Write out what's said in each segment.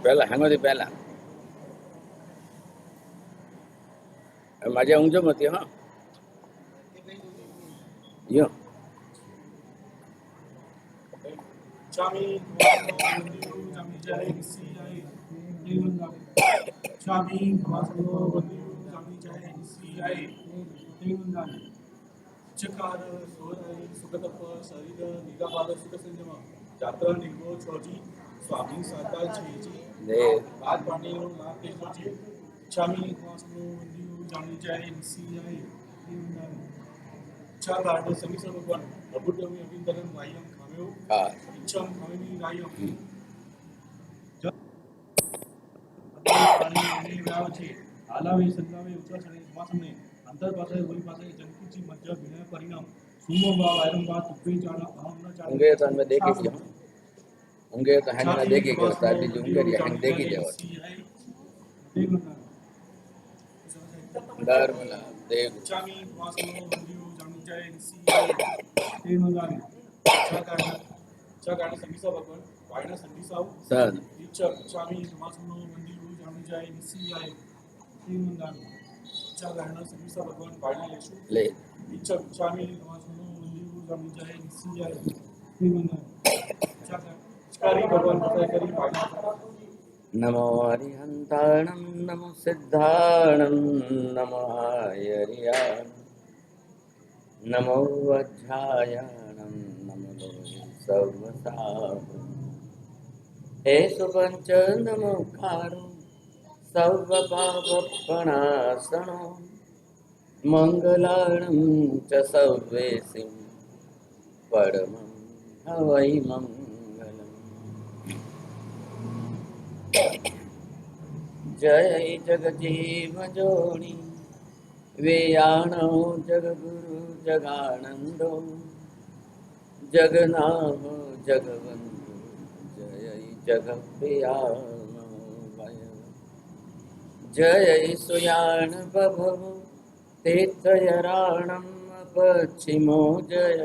પહેલા હેમાંથી પહેલા माझ्या ઊંझોમાંથી હા યો Chami, Chami Jai, CI, Devandari. Chami, Kamasalo, Vandiru, Chami Jai, CI, Devandari. Chakar, Sorai, Sukatapa, Sarida, Nigapala, Sukasanjama, Jatra, Nigo, Choji, Swami, Sata, Chiji, Bad Pandino, Lakeji, Chami, Kamasalo, Vandiru, Chami Jai, CI, Devandari. Chakar, Samisa Bhagwan, Abudami, Avindaran, Vayam, Kameo, इच्छम हमें रायम પાણી લાવ છે આલાવે સંગાવે ઉત્તર છણે વાસમને અંતર પાસે ઓલી પાસે જંકુચી મધ્ય વિનય પરિણામ સુમો બા વાયરંબા તુપે જાણા અહમના ચાલે ઊંઘે તો અમે દેખી જ ઊંઘે તો હેંગના દેખી ગયો તાર બીજું ઊંઘે રહ્યા હેંગ દેખી જવા દર મને દેખ ચામી વાસનો મંદિરો જામી જાય સી તે મંગાવી ચાકાને સંગીસા ભગવાન વાયના સંગીસાવ સર ઈચ્છા ચામી વાસનો મંદિરો જામી જાય સી આય તે મંગાવી ચાકાને સંગીસા ભગવાન વાયના લેશું ले ઈચ્છા ચામી વાસનો મંદિરો જામી જાય સી આય તે મંગાવી ચાકારી ભગવાન પતાય કરી વાયના नमो हरिहंताणं नमो सिद्धाणं नमो हरियाणं नमो वज्रायणं नमो सर्वसाहं हे सुपंच नमोकारो सर्वपापप्रणाशनो मंगलाणं च सर्वेसिं परमं हवै मंगलम् जय जगजीव जोनि वेयाणो जगगुरु जगानंदो जगनाम जगवंदो जय जगप्रियामो जय सुयान बभव तीर्थयराणम पश्चिमो जय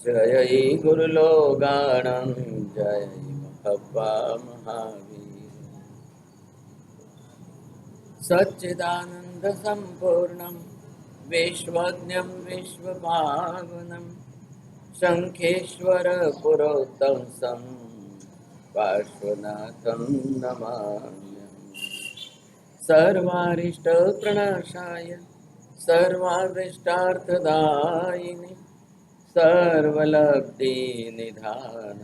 जय गुरुलोगाणं जय महब्बा महावीर सच्चिदानंद संपूर्णं विश्वज्ञं विश्वभावनं शंखेश्वर पुरोत्तंसं पार्श्वनाथं नमाम्यहम् सर्वारिष्टप्रणाशाय सर्वाभीष्टार्थदायिने सर्वलब्धिनिधान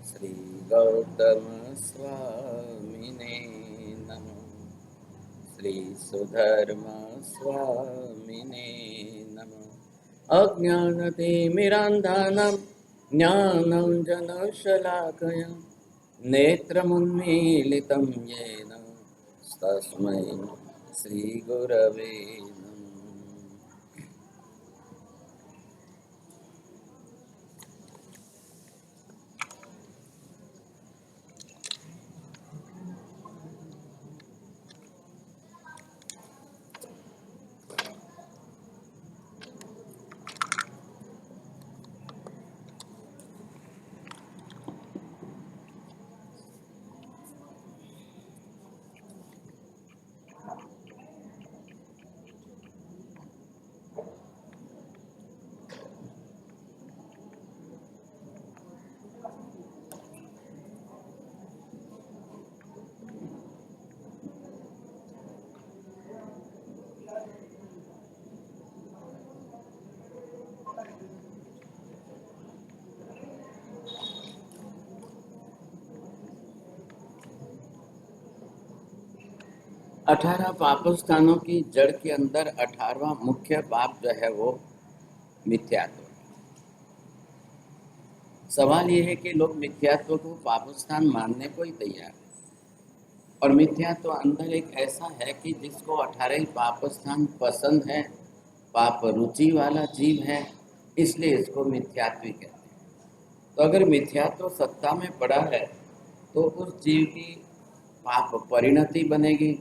श्री गौतम स्वामिने नमः श्री सुधर्म स्वामिने नमः अज्ञानतिमिरान्धानां ज्ञानं जनशलाकया नेत्रमुन्मीलितं येन तस्मै श्रीगुरवे नमः। अठारह पाप स्थानों की जड़ के अंदर 18वां मुख्य पाप जो है वो मिथ्यात्व। सवाल ये है कि लोग मिथ्यात्व को पाप स्थान मानने को ही तैयार है और मिथ्यात्व अंदर एक ऐसा है कि जिसको 18 पाप स्थान पसंद है, पाप रुचि वाला जीव है, इसलिए इसको मिथ्यात्व कहते हैं। तो अगर मिथ्यात्व सत्ता में पड़ा है तो उस जीव की पाप परिणति बनेगी,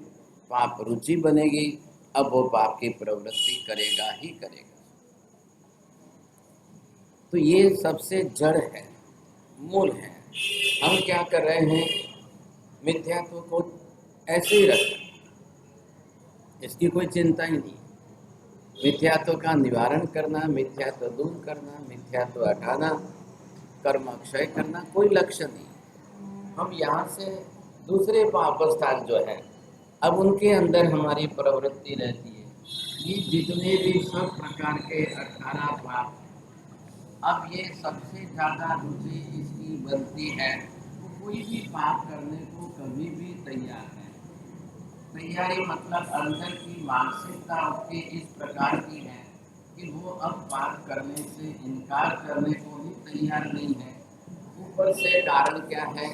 पाप रुचि बनेगी, अब वो पाप की प्रवृत्ति करेगा ही करेगा। तो ये सबसे जड़ है, मूल है। हम क्या कर रहे हैं, मिथ्यात्व को ऐसे ही रखते हैं, इसकी कोई चिंता ही नहीं। मिथ्यात्व का निवारण करना, मिथ्यात्व दूर करना, मिथ्यात्व हटाना, कर्म अक्षय करना कोई लक्ष्य नहीं। हम यहाँ से दूसरे पाप स्थान जो है, अब उनके अंदर हमारी प्रवृत्ति रहती है। ये जितने भी सब प्रकार के 18 पाप, अब ये सबसे ज़्यादा रुचि इसकी बनती है, तो कोई भी पाप करने को कभी भी तैयार है। तैयारी मतलब अंदर की मानसिकता उसकी इस प्रकार की है कि वो अब पाप करने से इनकार करने को भी तैयार नहीं है। ऊपर से कारण क्या है,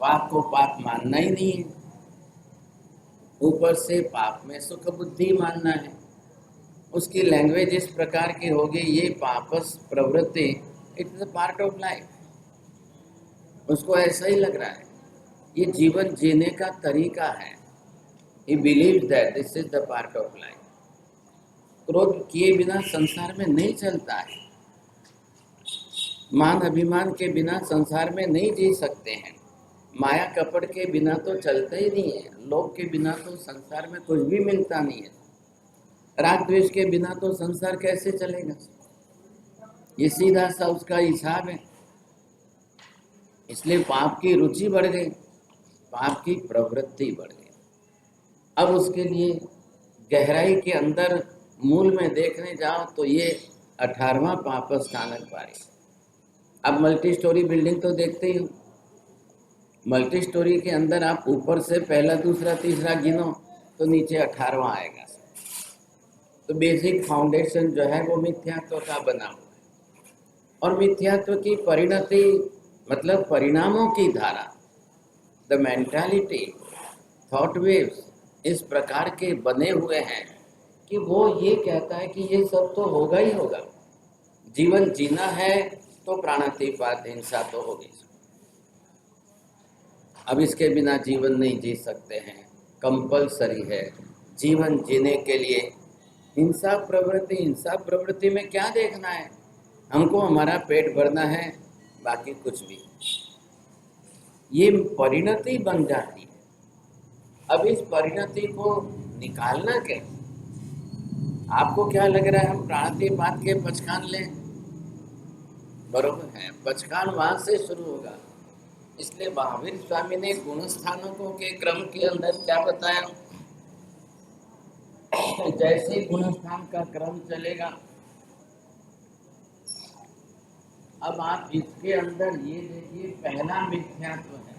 पाप को पाप मानना ही नहीं है, ऊपर से पाप में सुख बुद्धि मानना है। उसकी लैंग्वेज इस प्रकार की होगी, ये पापस प्रवृत्ति it is a part of life. उसको ऐसा ही लग रहा है, ये जीवन जीने का तरीका है। He believes that this is the part of life. क्रोध किए बिना संसार में नहीं चलता है, मान अभिमान के बिना संसार में नहीं जी सकते हैं, माया कपट के बिना तो चलते ही नहीं है, लोभ के बिना तो संसार में कुछ भी मिलता नहीं है, राग द्वेष के बिना तो संसार कैसे चलेगा। ये सीधा सा उसका हिसाब है। इसलिए पाप की रुचि बढ़ गई, पाप की प्रवृत्ति बढ़ गई। अब उसके लिए गहराई के अंदर मूल में देखने जाओ तो ये 18वां पाप स्थानक पारी। अब मल्टी स्टोरी बिल्डिंग तो देखते ही हो, मल्टी स्टोरी के अंदर आप ऊपर से पहला दूसरा तीसरा गिनो तो नीचे 18वां आएगा। तो बेसिक फाउंडेशन जो है वो मिथ्यात्व का बना हुआ है। और मिथ्यात्व की परिणति मतलब परिणामों की धारा, द मेंटालिटी, थॉट वेव्स इस प्रकार के बने हुए हैं कि वो ये कहता है कि ये सब तो होगा ही होगा। जीवन जीना है तो प्राणातिपात हिंसा तो होगी, अब इसके बिना जीवन नहीं जी सकते हैं, कंपलसरी है जीवन जीने के लिए हिंसा प्रवृत्ति। हिंसा प्रवृत्ति में क्या देखना है, हमको हमारा पेट भरना है, बाकी कुछ भी। ये परिणति बन जाती है। अब इस परिणति को निकालना कैसे? आपको क्या लग रहा है हम प्राणातिपात के पचखान लें? बरोबर है, पचखान वहां से शुरू होगा। इसलिए महावीर स्वामी ने गुण स्थानकों के क्रम के अंदर क्या बताया, जैसे गुण स्थान का क्रम चलेगा, अब आप इसके अंदर ये देखिए, पहला मिथ्यात्व है,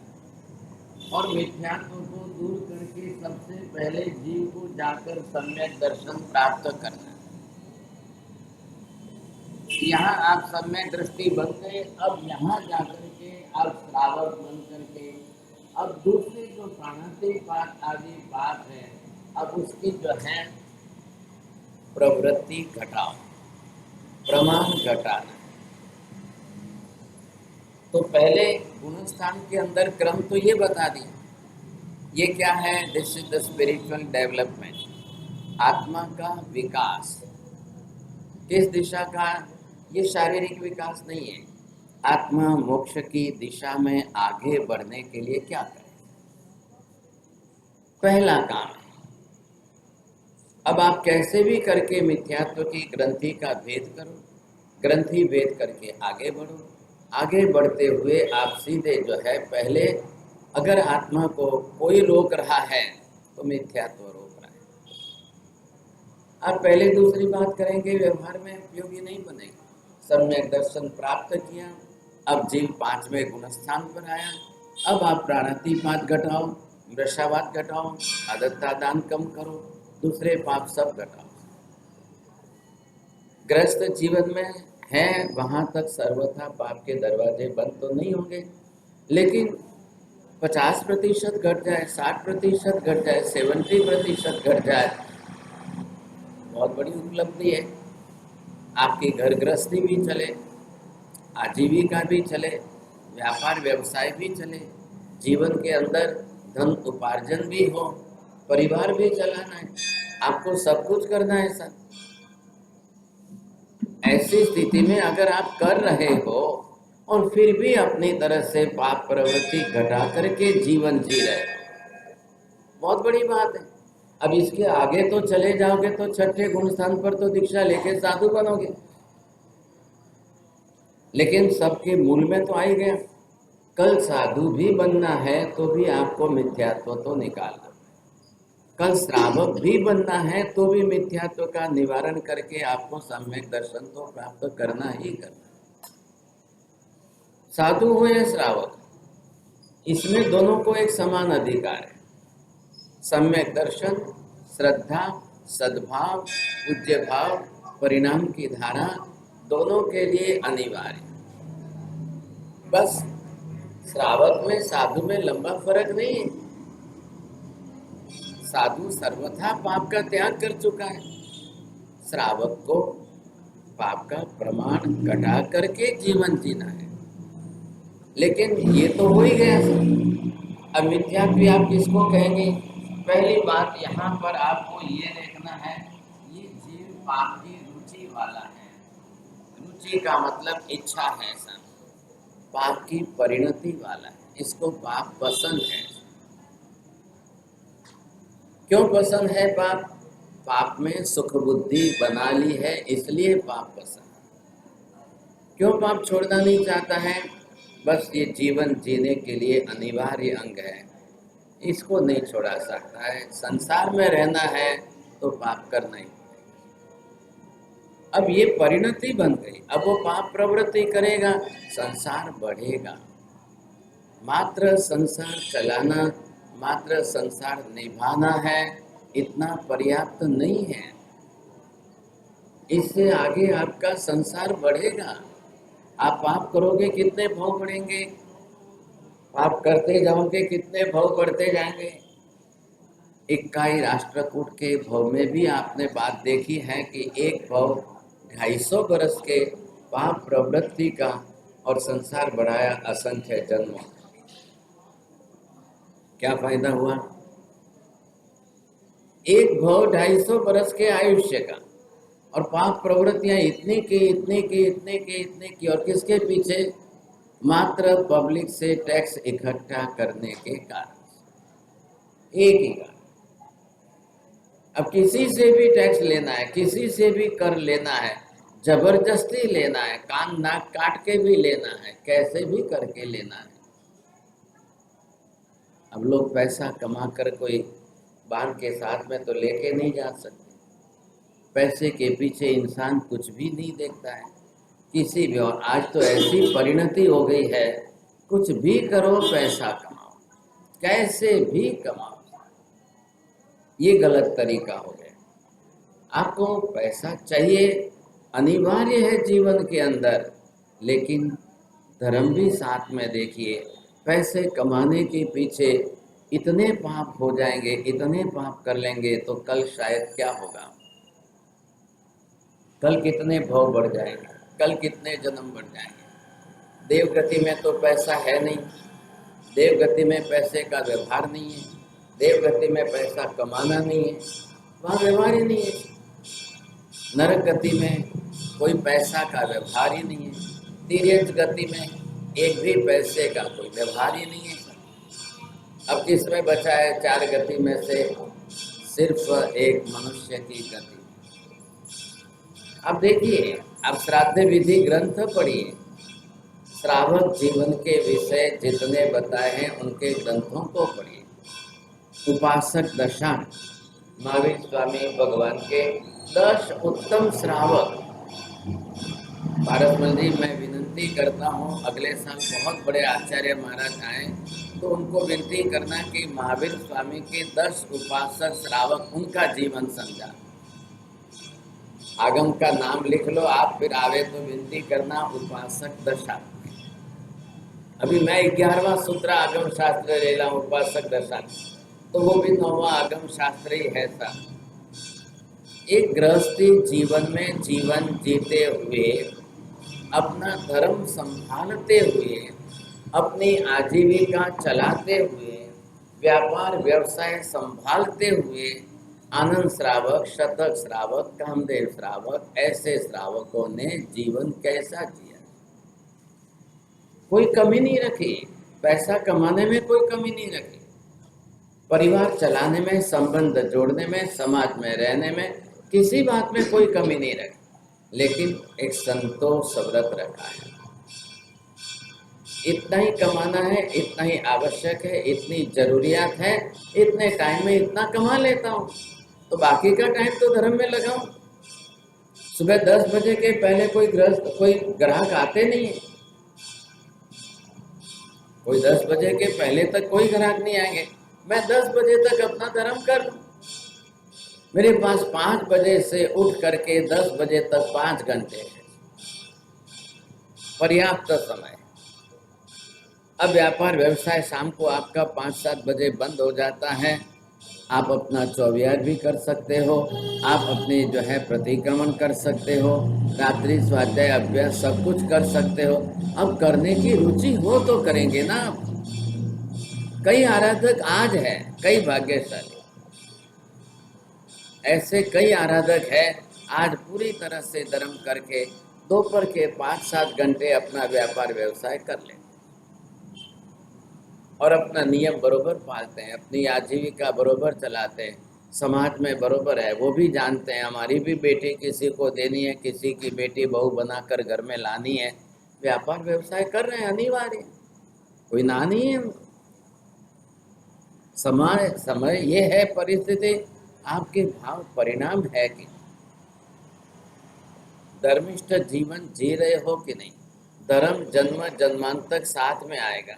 और मिथ्यात्व को दूर करके सबसे पहले जीव को जाकर सम्यक दर्शन प्राप्त करना। यहाँ आप सम्यक दृष्टि बन गए, अब यहाँ जाकर के आप श्रावक बन करके अब दूसरे जो प्राणातिपात आदि बात है, अब उसकी जो है प्रवृत्ति घटाओ, प्रमाण घटाना। तो पहले गुण स्थान के अंदर क्रम तो ये बता दिया, ये क्या है, this is the spiritual development, आत्मा का विकास। किस दिशा का? ये शारीरिक विकास नहीं है, आत्मा मोक्ष की दिशा में आगे बढ़ने के लिए क्या करें, पहला काम है। अब आप कैसे भी करके मिथ्यात्व की ग्रंथि का भेद करो, ग्रंथि भेद करके आगे बढ़ो। आगे बढ़ते हुए आप सीधे जो है, पहले अगर आत्मा को कोई रोक रहा है तो मिथ्यात्व रोक रहा है। आप पहले दूसरी बात करेंगे, व्यवहार में उपयोगी नहीं बनेगा। सम्यक दर्शन प्राप्त किया, अब जीव 5वें गुण स्थान पर आया, अब आप प्राणातिपात घटाओ, वृषावात घटाओ, अदत्ता दान कम करो, दूसरे पाप सब घटाओ। ग्रस्त जीवन में है वहां तक सर्वथा पाप के दरवाजे बंद तो नहीं होंगे, लेकिन 50% घट जाए, 60% घट जाए, 70% घट जाए, बहुत बड़ी उपलब्धि है। आपकी घर गृहस्थी भी चले, आजीविका भी चले, व्यापार व्यवसाय भी चले, जीवन के अंदर धन उपार्जन भी हो, परिवार भी चलाना है, आपको सब कुछ करना है सर। ऐसी स्थिति में अगर आप कर रहे हो और फिर भी अपनी तरह से पाप प्रवृत्ति घटा करके जीवन जी रहे हो, बहुत बड़ी बात है। अब इसके आगे तो चले जाओगे तो छठे गुण स्थान पर तो दीक्षा लेके साधु बनोगे, लेकिन सबके मूल में तो आ ही गया। कल साधु भी बनना है तो भी आपको मिथ्यात्व तो निकालना, कल श्रावक भी बनना है तो भी मिथ्यात्व का निवारण करके आपको सम्यक दर्शन तो प्राप्त करना ही करना। साधु हो या श्रावक, इसमें दोनों को एक समान अधिकार है। सम्यक दर्शन, श्रद्धा, सद्भाव, पूज्य भाव, परिणाम की धारा दोनों के लिए अनिवार्य। बस श्रावक में साधु में लंबा फर्क नहीं है। साधु सर्वथा पाप का त्याग कर चुका है, श्रावक को पाप का प्रमाण घटा करके जीवन जीना है। लेकिन ये तो हो ही गया सर। अब मिथ्यात्व आप किसको कहेंगे? पहली बात यहाँ पर आपको ये देखना है, ये जीव पाप की रुचि वाला है। रुचि का मतलब इच्छा है सर, पाप की परिणति वाला है, इसको पाप पसंद है। क्यों पसंद है पाप? पाप में सुख बुद्धि बना ली है, इसलिए पाप पसंद। क्यों पाप छोड़ना नहीं चाहता है? बस ये जीवन जीने के लिए अनिवार्य अंग है, इसको नहीं छोड़ा सकता है। संसार में रहना है तो पाप करना ही पड़ेगा। अब ये परिणति बन गई, अब वो पाप प्रवृत्ति करेगा, संसार बढ़ेगा। मात्र संसार चलाना, मात्र संसार निभाना है, इतना पर्याप्त नहीं है। इससे आगे आपका संसार बढ़ेगा। आप पाप करोगे कितने भव बढ़ेंगे, पाप करते जाओगे कितने भव बढ़ते जाएंगे। इक्काई राष्ट्रकूट के भव में भी आपने बात देखी है कि एक भव 250 वर्ष के पाप प्रवृत्ति का और संसार बढ़ाया असंख्य जन्मों। क्या फायदा हुआ? एक भव 250 वर्ष के आयुष्य का, और पाप प्रवृत्तियां इतने की, और किसके पीछे? मात्र पब्लिक से टैक्स इकट्ठा करने के कारण। एक ही कारण। अब किसी से भी टैक्स लेना है, किसी से भी कर लेना है, जबरदस्ती लेना है, कान नाक काट के भी लेना है, कैसे भी करके लेना है। अब लोग पैसा कमा कर कोई बांध के साथ में तो लेके नहीं जा सकते। पैसे के पीछे इंसान कुछ भी नहीं देखता है, किसी भी। और आज तो ऐसी परिणति हो गई है, कुछ भी करो पैसा कमाओ, कैसे भी कमाओ, ये गलत तरीका हो गया। आपको पैसा चाहिए, अनिवार्य है जीवन के अंदर, लेकिन धर्म भी साथ में देखिए। पैसे कमाने के पीछे इतने पाप हो जाएंगे, इतने पाप कर लेंगे तो कल शायद क्या होगा, कल कितने भव बढ़ जाएंगे, कल कितने जन्म बढ़ जाएंगे। देवगति में तो पैसा है नहीं, देवगति में पैसे का व्यवहार नहीं है, देवगति में पैसा कमाना नहीं है, वहाँ व्यवहार ही नहीं है। नरक गति में कोई पैसा का व्यवहार ही नहीं है, तिर्यक गति में एक भी पैसे का कोई व्यवहार ही नहीं है। अब किसमें बचा है? 4 गति में से सिर्फ एक मनुष्य की गति। अब देखिए, अब श्राद्ध विधि ग्रंथ पढ़िए, श्रावक जीवन के विषय जितने बताए हैं उनके ग्रंथों को पढ़िए। उपासक दशा, महावीर स्वामी भगवान के 10 उत्तम श्रावक। पारसमल जी, मैं विनती करता हूँ अगले साल बहुत बड़े आचार्य महाराज आए तो उनको विनती करना कि महावीर स्वामी के 10 उपासक श्रावक, उनका जीवन समझा। आगम का नाम लिख लो आप, फिर आवे तो विनती करना उपासक दशा। अभी मैं 11वां सूत्र आगम शास्त्र ले रहा हूँ, उपासक दशा, तो वो भी 9वां आगम शास्त्र ही है सा। एक गृहस्थी जीवन में जीवन जीते हुए, अपना धर्म संभालते हुए, अपनी आजीविका चलाते हुए, व्यापार व्यवसाय संभालते हुए, आनंद श्रावक, शतक श्रावक, कामदेव श्रावक, ऐसे श्रावकों ने जीवन कैसा जिया, कोई कमी नहीं रखी, पैसा कमाने में कोई कमी नहीं रखी, परिवार चलाने में, संबंध जोड़ने में, समाज में रहने में, किसी बात में कोई कमी नहीं रखी, लेकिन एक संतोष व्रत रखा है। इतना ही कमाना है, इतना ही आवश्यक है, इतनी जरूरियात है, इतने टाइम में इतना कमा लेता हूँ, तो बाकी का टाइम तो धर्म में लगाऊं। सुबह 10 बजे के पहले कोई ग्राहक आते नहीं है, कोई 10 बजे के पहले तक कोई ग्राहक नहीं आएंगे, मैं 10 बजे तक अपना धर्म कर लूं। मेरे पास 5 बजे से उठ करके 10 बजे तक 5 घंटे है, पर्याप्त समय। अब व्यापार व्यवसाय शाम को आपका 5-7 बजे बंद हो जाता है, आप अपना चौविहार भी कर सकते हो, आप अपने जो है प्रतिक्रमण कर सकते हो, रात्रि स्वाध्याय अभ्यास सब कुछ कर सकते हो। अब करने की रुचि हो तो करेंगे ना आप। कई आराधक आज है, कई भाग्यशाली, ऐसे कई आराधक है आज पूरी तरह से धर्म करके दोपहर के 5-7 घंटे अपना व्यापार व्यवसाय कर ले और अपना नियम बरोबर पालते हैं, अपनी आजीविका बरोबर चलाते हैं, समाज में बरोबर है। वो भी जानते हैं हमारी भी बेटी किसी को देनी है, किसी की बेटी बहू बनाकर घर में लानी है, व्यापार व्यवसाय कर रहे हैं, अनिवार्य, कोई ना नहीं है। समय ये है, परिस्थिति आपके भाव परिणाम है कि धर्मिष्ठ जीवन जी रहे हो कि नहीं। धर्म जन्म जन्मांतक साथ में आएगा,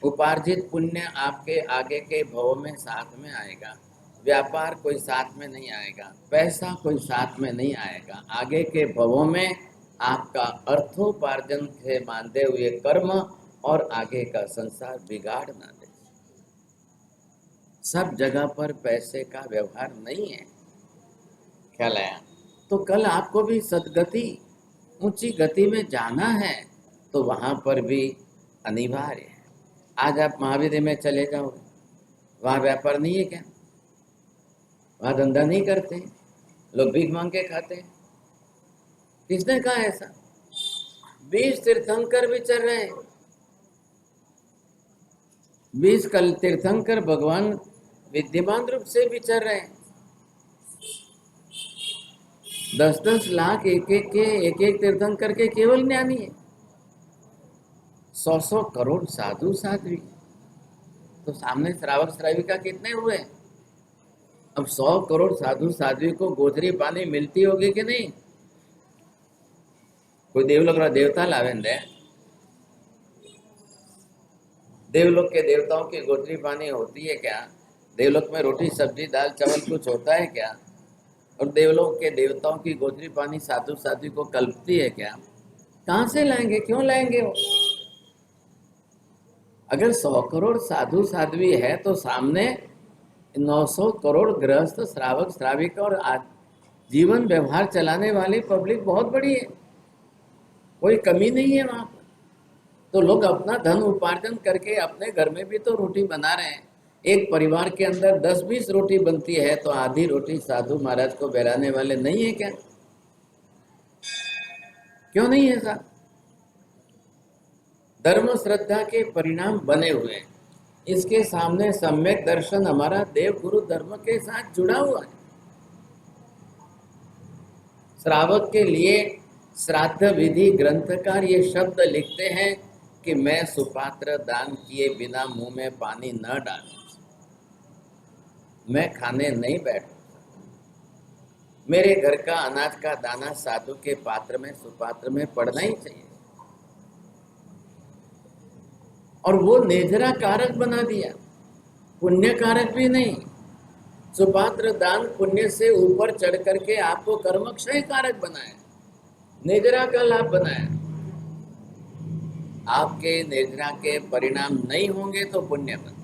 उपार्जित पुण्य आपके आगे के भव में साथ में आएगा, व्यापार कोई साथ में नहीं आएगा, पैसा कोई साथ में नहीं आएगा, आगे के भवों में आपका अर्थोपार्जन से बांधे हुए कर्म और आगे का संसार बिगाड़ ना दे। सब जगह पर पैसे का व्यवहार नहीं है, ख्याल आया। तो कल आपको भी सदगति, ऊंची गति में जाना है, तो वहां पर भी अनिवार्य है। आज आप महावीर में चले जाओगे, वहां व्यापार नहीं है क्या, वहां धंधा नहीं करते, लोग भीख मांग के खाते हैं। किसने कहा ऐसा? 20 तीर्थंकर भी चल रहे हैं, 20 कल तीर्थंकर भगवान विद्यमान रूप से विचर रहे हैं। 10-10 लाख एक तीर्थंकर के केवल ज्ञानी है, 100 करोड़ साधु साध्वी, तो सामने श्रावक श्राविका कितने हुए? अब 100 करोड़ साधु साध्वी को गोचरी पानी मिलती होगी कि नहीं? कोई देवलोक रा देवता लावेंदे, देवलोक के देवताओं की गोचरी पानी होती है क्या? देवलोक में रोटी सब्जी दाल चावल कुछ होता है क्या? और देवलोक के देवताओं की गोचरी पानी साधु साध्वी को कल्पती है क्या? कहाँ से लाएंगे, क्यों लाएंगे वो? अगर 100 करोड़ साधु साध्वी है तो सामने 900 करोड़ गृहस्थ श्रावक श्राविका और जीवन व्यवहार चलाने वाली पब्लिक बहुत बड़ी है, कोई कमी नहीं है वहां पर। तो लोग अपना धन उपार्जन करके अपने घर में भी तो रोटी बना रहे हैं। एक परिवार के अंदर 10-20 रोटी बनती है तो आधी रोटी साधु महाराज को बहराने वाले नहीं है क्या? क्यों नहीं है साहब? धर्म श्रद्धा के परिणाम बने हुए हैं, इसके सामने सम्यक दर्शन हमारा देव गुरु धर्म के साथ जुड़ा हुआ है। श्रावक के लिए श्राद्ध विधि ग्रंथकार ये शब्द लिखते हैं कि मैं सुपात्र दान किए बिना मुंह में पानी न डालूं, मैं खाने नहीं बैठूं, मेरे घर का अनाज का दाना साधु के पात्र में सुपात्र में पड़ना ही चाहिए। और वो नेजरा कारक बना दिया, पुण्य कारक भी नहीं। सुपात्र दान पुण्य से ऊपर चढ़ करके आपको कर्मक्षय कारक बनाया, नेजरा का लाभ बनाया। आपके नेजरा के परिणाम नहीं होंगे तो पुण्य बन।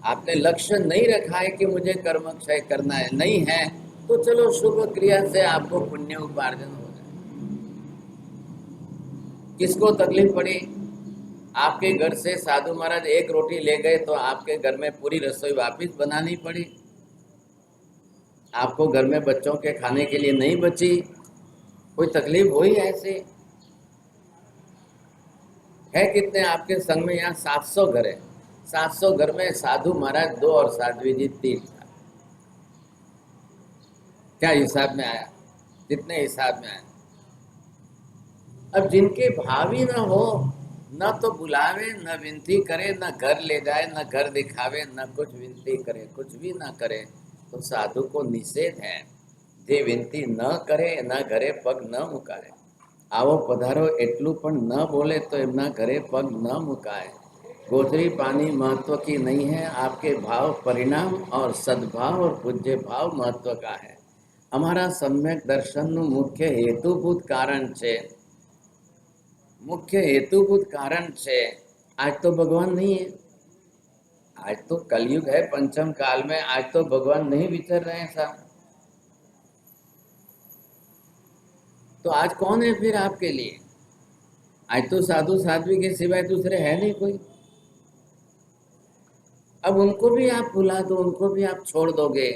आपने लक्ष्य नहीं रखा है कि मुझे कर्मक्षय करना है, नहीं है तो चलो शुभ क्रिया से आपको पुण्य उपार्जन हो जाए। किसको तकलीफ पड़ी? आपके घर से साधु महाराज एक रोटी ले गए तो आपके घर में पूरी रसोई वापिस बनानी पड़ी। आपको घर में बच्चों के खाने के लिए नहीं बची, कोई तकलीफ हुई ऐसे? है कितने आपके संग में? यहाँ 700 घर है। 700 घर में साधु महाराज 2 और साध्वी जी 3 था। क्या हिसाब में आया? कितने हिसाब में आया? अब जिनके भाव ही न हो, न तो बुलावे, न विनती करे, न घर ले जाए, न घर दिखावे, न कुछ विनती करे, कुछ भी न करे, तो साधु को निषेध है। जे विनती न करे, न घरे पग न मुकाए, आवो पधारो એટલું પણ न बोले तो एमना घरे पग न मुकाए। गोचरी पानी महत्व की नहीं है, आपके भाव परिणाम और सद्भाव और पूज्य भाव महत्व का है। हमारा सम्यक दर्शनનું મુખ્ય હેતુભૂત કારણ છે, मुख्य हेतुभूत कारण છે। आज तो भगवान नहीं है, आज तो कलयुग है, पंचम काल में आज तो भगवान नहीं विचर रहे हैं साहब। तो आज कौन है फिर आपके लिए? आज तो साधु साध्वी के सिवाय दूसरे है नहीं कोई। अब उनको भी आप भुला दो, उनको भी आप छोड़ दोगे,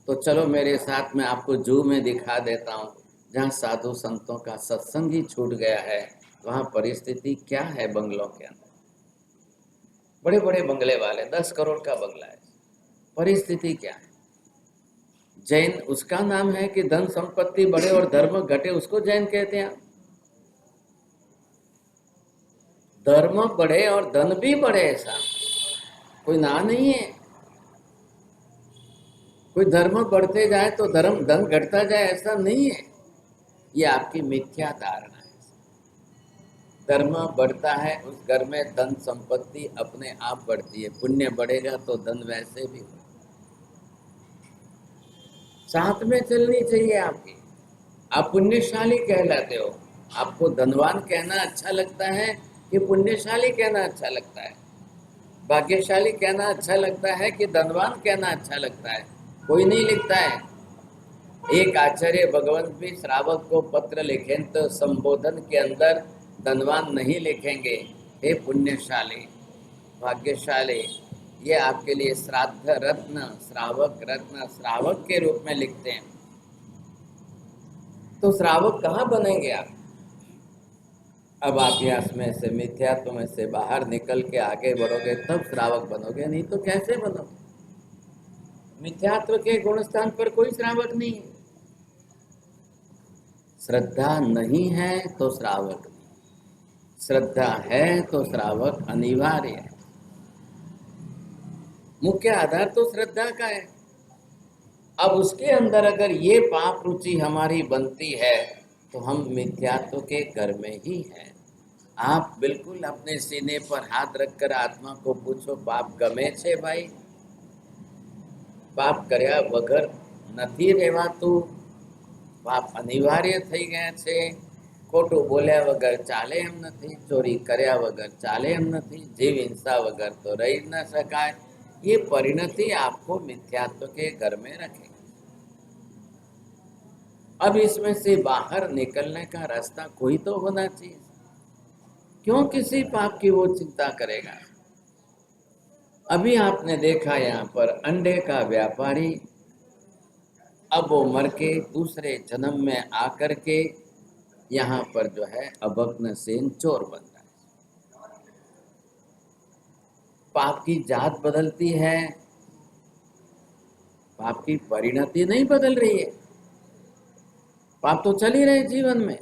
तो चलो मेरे साथ में आपको जू में दिखा देता हूँ, जहाँ साधु संतों का सत्संग ही छूट गया है। वहाँ परिस्थिति क्या है? बंगलों के अंदर बड़े बड़े बंगले वाले, 10 करोड़ का बंगला है, परिस्थिति क्या है? जैन उसका नाम है कि धन संपत्ति बढ़े और धर्म घटे, उसको जैन कहते हैं। धर्म बढ़े और धन भी बढ़े, ऐसा कोई ना नहीं है। कोई धर्म बढ़ते जाए तो धन घटता जाए, ऐसा नहीं है। ये आपकी मिथ्या धारणा है। धर्म बढ़ता है, उस घर में धन संपत्ति अपने आप बढ़ती है। पुण्य बढ़ेगा तो धन वैसे भी बढ़ेगा। साथ में चलनी चाहिए आपकी। आप पुण्यशाली कहलाते हो। आपको धनवान कहना अच्छा लगता है कि पुण्यशाली कहना अच्छा लगता है? भाग्यशाली कहना अच्छा लगता है कि धनवान कहना अच्छा लगता है? कोई नहीं लिखता है। एक आचार्य भगवंत भी श्रावक को पत्र लिखें तो संबोधन के अंदर धनवान नहीं लिखेंगे, हे पुण्यशाली, भाग्यशाली। ये आपके लिए श्राद्ध रत्न, श्रावक रत्न, श्रावक के रूप में लिखते हैं। तो श्रावक कहाँ बनेंगे आप? अब आप यहाँ में से, मिथ्यात्व में से बाहर निकल के आगे बढ़ोगे तब श्रावक बनोगे, नहीं तो कैसे बनोगे? मिथ्यात्व के गुणस्थान पर कोई श्रावक नहीं है। श्रद्धा नहीं है तो श्रावक नहीं, श्रद्धा है तो श्रावक अनिवार्य है। मुख्य आधार तो श्रद्धा का है। अब उसके अंदर अगर ये पाप रुचि हमारी बनती है तो हम मिथ्यात्व के घर में ही हैं। आप बिल्कुल अपने सीने पर हाथ रखकर आत्मा को पूछो, पाप गमे छे भाई? पाप કર્યા વગર નથી રહેવાતું? પાપ અનિવાર્ય થઈ ગયા છે? ખોટું બોલ્યા વગર ચાલે એમ નથી? ચોરી કર્યા વગર ચાલે એમ નથી? જીવ हिंसा वगैर तो रह न सकाय। ये परिणति आपको मिथ्यात्व के घर में रखे। अब इसमें से बाहर निकलने का रास्ता कोई तो होना चाहिए। क्यों किसी पाप की वो चिंता करेगा? अभी आपने देखा यहाँ पर अंडे का व्यापारी, अब वो मर के दूसरे जन्म में आकर के यहाँ पर जो है अभग्नसेन चोर बन रहा है। पाप की जात बदलती है, पाप की परिणति नहीं बदल रही है। पाप तो चल ही रहे जीवन में।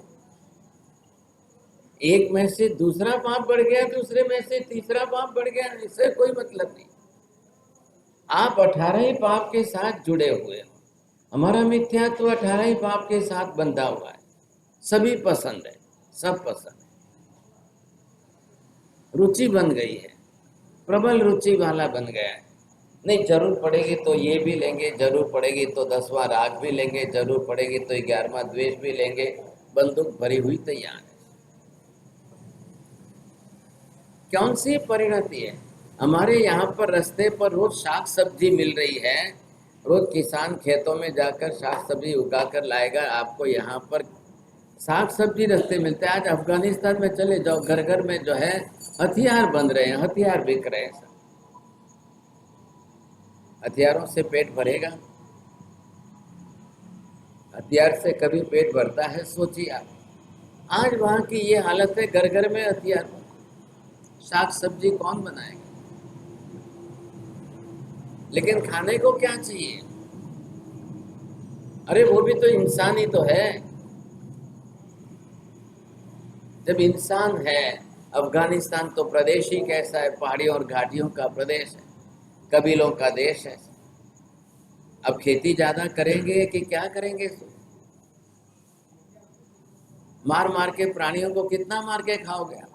एक में से दूसरा पाप बढ़ गया, दूसरे में से तीसरा पाप बढ़ गया, इससे कोई मतलब नहीं। आप 18 ही पाप के साथ जुड़े हुए हो। हमारा मिथ्यात्व 18 ही पाप के साथ बंधा हुआ है। सभी पसंद है, सब पसंद है। रुचि बन गई है, प्रबल रुचि वाला बन गया है। नहीं, जरूर पड़ेगी तो ये भी लेंगे, जरूर पड़ेगी तो 10वां राग भी लेंगे, जरूर पड़ेगी तो 11वां द्वेष भी लेंगे। बंदूक भरी हुई तैयार है। कौन सी परिणति है? हमारे यहाँ पर रास्ते पर रोज साग सब्जी मिल रही है। रोज किसान खेतों में जाकर साग सब्जी उगा कर लाएगा। आपको यहाँ पर साग सब्जी रास्ते मिलते हैं। आज अफगानिस्तान में चले जाओ, घर घर में जो है हथियार बन रहे हैं, हथियार बिक रहे हैं। हथियारों से पेट भरेगा? हथियार से कभी पेट भरता है, सोचिए आप। आज वहाँ की ये हालत है, घर घर में हथियार। साग सब्जी कौन बनाएगा? लेकिन खाने को क्या चाहिए? अरे वो भी तो इंसान ही तो है। जब इंसान है, अफगानिस्तान तो प्रदेश ही कैसा है, पहाड़ियों और घाटियों का प्रदेश है, कबीलों का देश है। अब खेती ज्यादा करेंगे कि क्या करेंगे? मार मार के प्राणियों को कितना मार के खाओगे आप?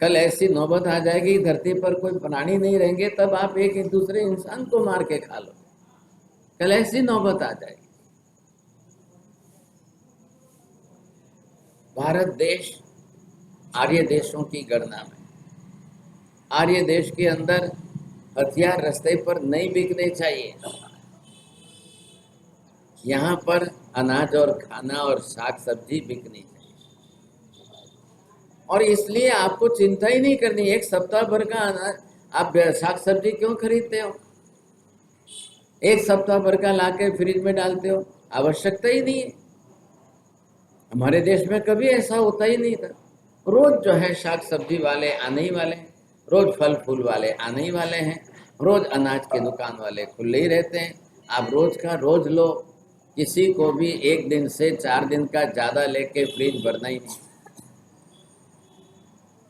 कल ऐसी नौबत आ जाएगी, धरती पर कोई प्राणी नहीं रहेंगे, तब आप एक दूसरे इंसान को मार के खा लो। कल ऐसी नौबत आ जाएगी। भारत देश आर्य देशों की गणना में, आर्य देश के अंदर हथियार रास्ते पर नहीं बिकने चाहिए। यहाँ पर अनाज और खाना और साग सब्जी बिकनी चाहिए। और इसलिए आपको चिंता ही नहीं करनी। एक सप्ताह भर का अनाज आप साग सब्जी क्यों खरीदते हो? एक सप्ताह भर का लाके फ्रिज में डालते हो, आवश्यकता ही नहीं है। हमारे देश में कभी ऐसा होता ही नहीं था। रोज जो है साग सब्जी वाले आने ही वाले हैं, रोज फल फूल वाले आने ही वाले हैं, रोज अनाज के दुकान वाले खुले ही रहते हैं। आप रोज का रोज लो, किसी को भी एक दिन से 4 दिन का ज्यादा लेके फ्रिज भरना ही नहीं।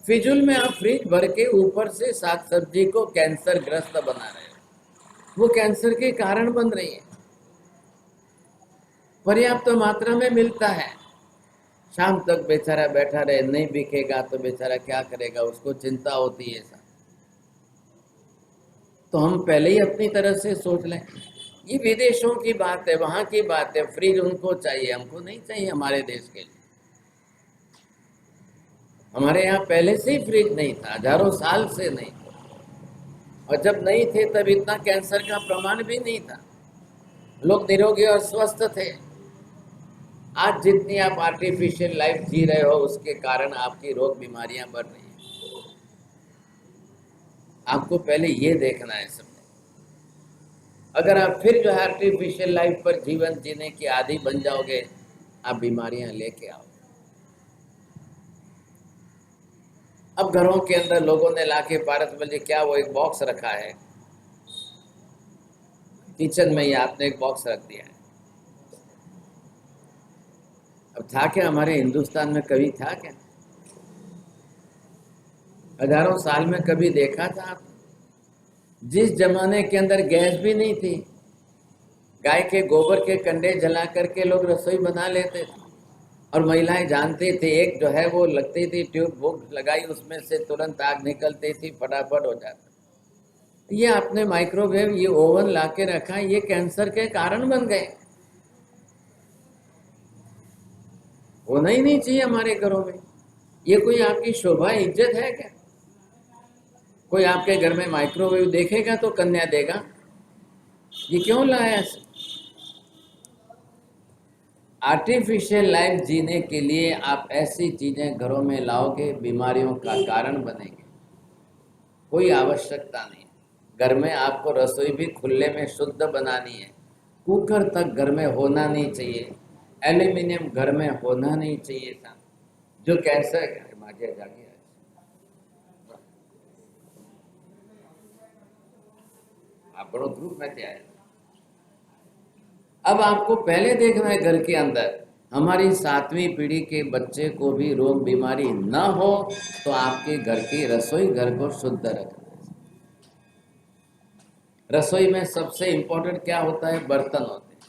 फिजूल में आप फ्रिज भर के ऊपर से साग सब्जी को कैंसर ग्रस्त बना रहे हो, वो कैंसर के कारण बन रही है। पर्याप्त मात्रा में मिलता है, शाम तक बेचारा बैठा रहे, नहीं बिकेगा तो बेचारा क्या करेगा, उसको चिंता होती है। तो हम पहले ही अपनी तरफ से सोच लें। ये विदेशों की बात है, वहां की बात है। फ्रिज उनको चाहिए, हमको नहीं चाहिए। हमारे देश के लिए, हमारे यहाँ पहले से ही फ्रिज नहीं था, हजारों साल से नहीं था। और जब नहीं थे तब इतना कैंसर का प्रमाण भी नहीं था, लोग निरोगी और स्वस्थ थे। आज जितनी आप आर्टिफिशियल लाइफ जी रहे हो, उसके कारण आपकी रोग बीमारियां बढ़ रही हैं। आपको पहले ये देखना है सब। अगर आप फिर जो है आर्टिफिशियल लाइफ पर जीवन जीने की आदी बन जाओगे, आप बीमारियां लेके आओ। अब घरों के अंदर लोगों ने लाके पारस बल्कि क्या वो एक बॉक्स रखा है किचन में, ही आपने एक बॉक्स रख दिया है। अब था क्या हमारे हिंदुस्तान में? कभी था क्या? हजारों साल में कभी देखा था आप? जिस जमाने के अंदर गैस भी नहीं थी, गाय के गोबर के कंडे जला करके लोग रसोई बना लेते थे। और महिलाएं जानती थी, एक जो है वो लगती थी ट्यूब, बुक लगाई, उसमें से तुरंत आग निकलती थी, फटाफट हो जाता। ये आपने माइक्रोवेव, ये ओवन लाके रखा, ये कैंसर के कारण बन गए। होना ही नहीं चाहिए हमारे घरों में। ये कोई आपकी शोभा इज्जत है क्या? कोई आपके घर में माइक्रोवेव देखेगा तो कन्या देगा, ये क्यों लाया? आर्टिफिशियल लाइफ जीने के लिए आप ऐसी चीजें घरों में लाओगे, बीमारियों का कारण बनेंगे। कोई आवश्यकता नहीं। घर में आपको रसोई भी खुले में शुद्ध बनानी है। कुकर तक घर में होना नहीं चाहिए, एल्यूमिनियम घर में होना नहीं चाहिए था। जो कैंसर माजे जागे આપણો ગ્રુપ में आया। अब आपको पहले देखना है घर के अंदर हमारी 7वीं पीढ़ी के बच्चे को भी रोग बीमारी न हो, तो आपके घर की रसोई घर को शुद्ध रखना है। रसोई में सबसे इंपॉर्टेंट क्या होता है? बर्तन होते हैं।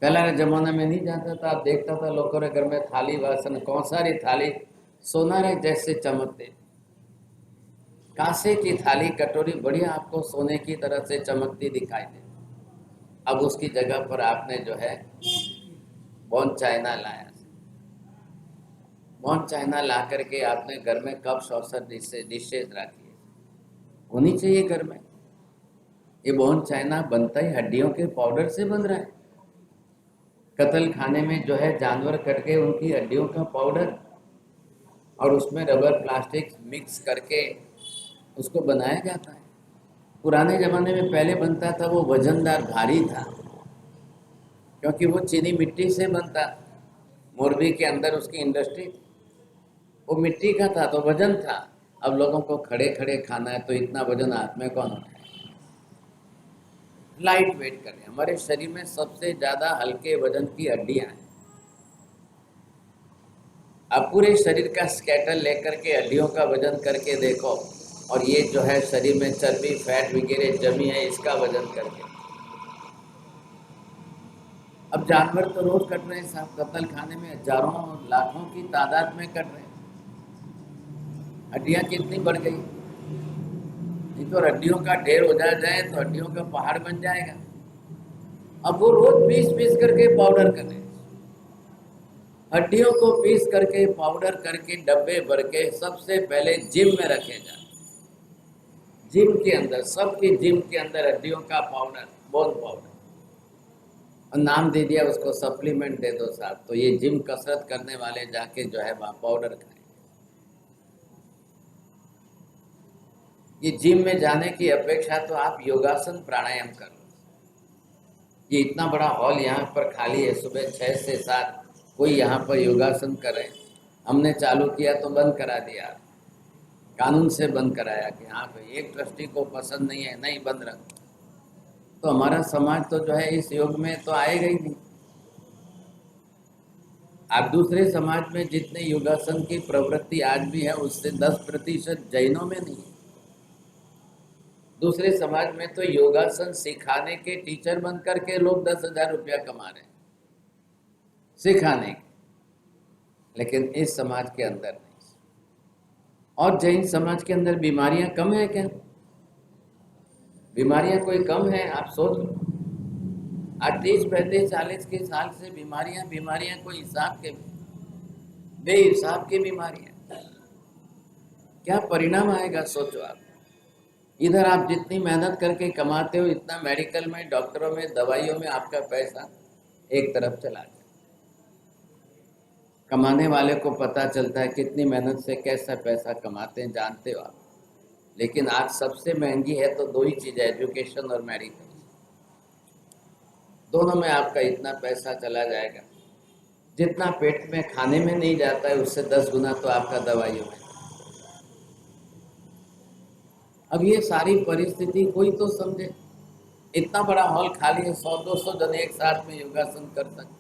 पहला के जमाने में नहीं जाता था, आप देखता था लोगों के घर में थाली वासन, कौन सारी थाली सोनारे जैसे चमकते। कांसे की थाली कटोरी बढ़िया आपको सोने की तरह से चमकती दिखाई दे। अब उसकी जगह पर आपने जो है बॉन चाइना लाया। बॉन चाइना ला करके आपने घर में कप सॉसर डिशेज रखी है, होनी चाहिए घर में। ये बॉन चाइना बनता ही हड्डियों के पाउडर से बन रहा है। कत्ल खाने में जो है जानवर कट के उनकी हड्डियों का पाउडर और उसमें रबर प्लास्टिक मिक्स करके उसको बनाया जाता है। पुराने जमाने में पहले बनता था, वो वजनदार भारी था, क्योंकि वो चीनी मिट्टी से बनता। मोरबी के अंदर उसकी इंडस्ट्री, वो मिट्टी का था तो वजन था। अब लोगों को खड़े खड़े खाना है तो इतना वजन हाथ में कौन उठाए। लाइट वेट करें। हमारे शरीर में सबसे ज्यादा हल्के वजन की हड्डियां हैं। आप पूरे शरीर का स्कैटर लेकर के हड्डियों का वजन करके देखो, और ये जो है शरीर में चर्बी फैट वगैरह जमी है इसका वजन करके। अब जानवर तो रोज कट रहे हैं साहब, कत्ल खाने में हजारों और लाखों की तादाद में कट रहे हैं। हड्डियां कितनी बढ़ गई। नहीं तो हड्डियों का ढेर हो जाए तो हड्डियों का पहाड़ बन जाएगा। अब वो रोज पीस पीस करके पाउडर कर रहे हैं। हड्डियों को पीस करके पाउडर करके डब्बे भर के सबसे पहले जिम में रखे जाए। जिम के अंदर, सबकी जिम के अंदर हड्डियों का पाउडर, बोन पाउडर, और नाम दे दिया उसको सप्लीमेंट दे दो साहब। तो ये जिम कसरत करने वाले जाके जो है वहाँ पाउडर खाएं। ये जिम में जाने की अपेक्षा तो आप योगासन प्राणायाम कर लो। ये इतना बड़ा हॉल यहाँ पर खाली है, सुबह 6 से 7 कोई यहाँ पर योगासन करे। हमने चालू किया तो बंद करा दिया, कानून से बंद कराया कि हाँ भाई एक ट्रस्टी को पसंद नहीं है, नहीं बंद रख। तो हमारा समाज तो जो है इस योग में तो आएगा ही नहीं। आप दूसरे समाज में जितने योगासन की प्रवृत्ति आज भी है उससे 10% जैनों में नहीं है। दूसरे समाज में तो योगासन सिखाने के टीचर बन करके लोग 10,000 रुपया कमा रहे हैं सिखाने के, लेकिन इस समाज के अंदर नहीं। और जैन समाज के अंदर बीमारियां कम है क्या? बीमारियां कोई कम है? आप सोच लो, आज 30 35 40 के साल से बीमारियां कोई हिसाब के बेहिसाब की बीमारियां। क्या परिणाम आएगा सोचो आप। इधर आप जितनी मेहनत करके कमाते हो इतना मेडिकल में, डॉक्टरों में, दवाइयों में आपका पैसा एक तरफ चला जाए। कमाने वाले को पता चलता है कितनी मेहनत से कैसा पैसा कमाते हैं, जानते हो आप। लेकिन आज सबसे महंगी है तो दो ही चीज़ है, एजुकेशन और मेडिकल। दोनों में आपका इतना पैसा चला जाएगा, जितना पेट में खाने में नहीं जाता है उससे 10 गुना तो आपका दवाइयों में। अब ये सारी परिस्थिति कोई तो समझे। इतना बड़ा हॉल खाली है, 100-200 जन एक साथ में योगासन कर सकते।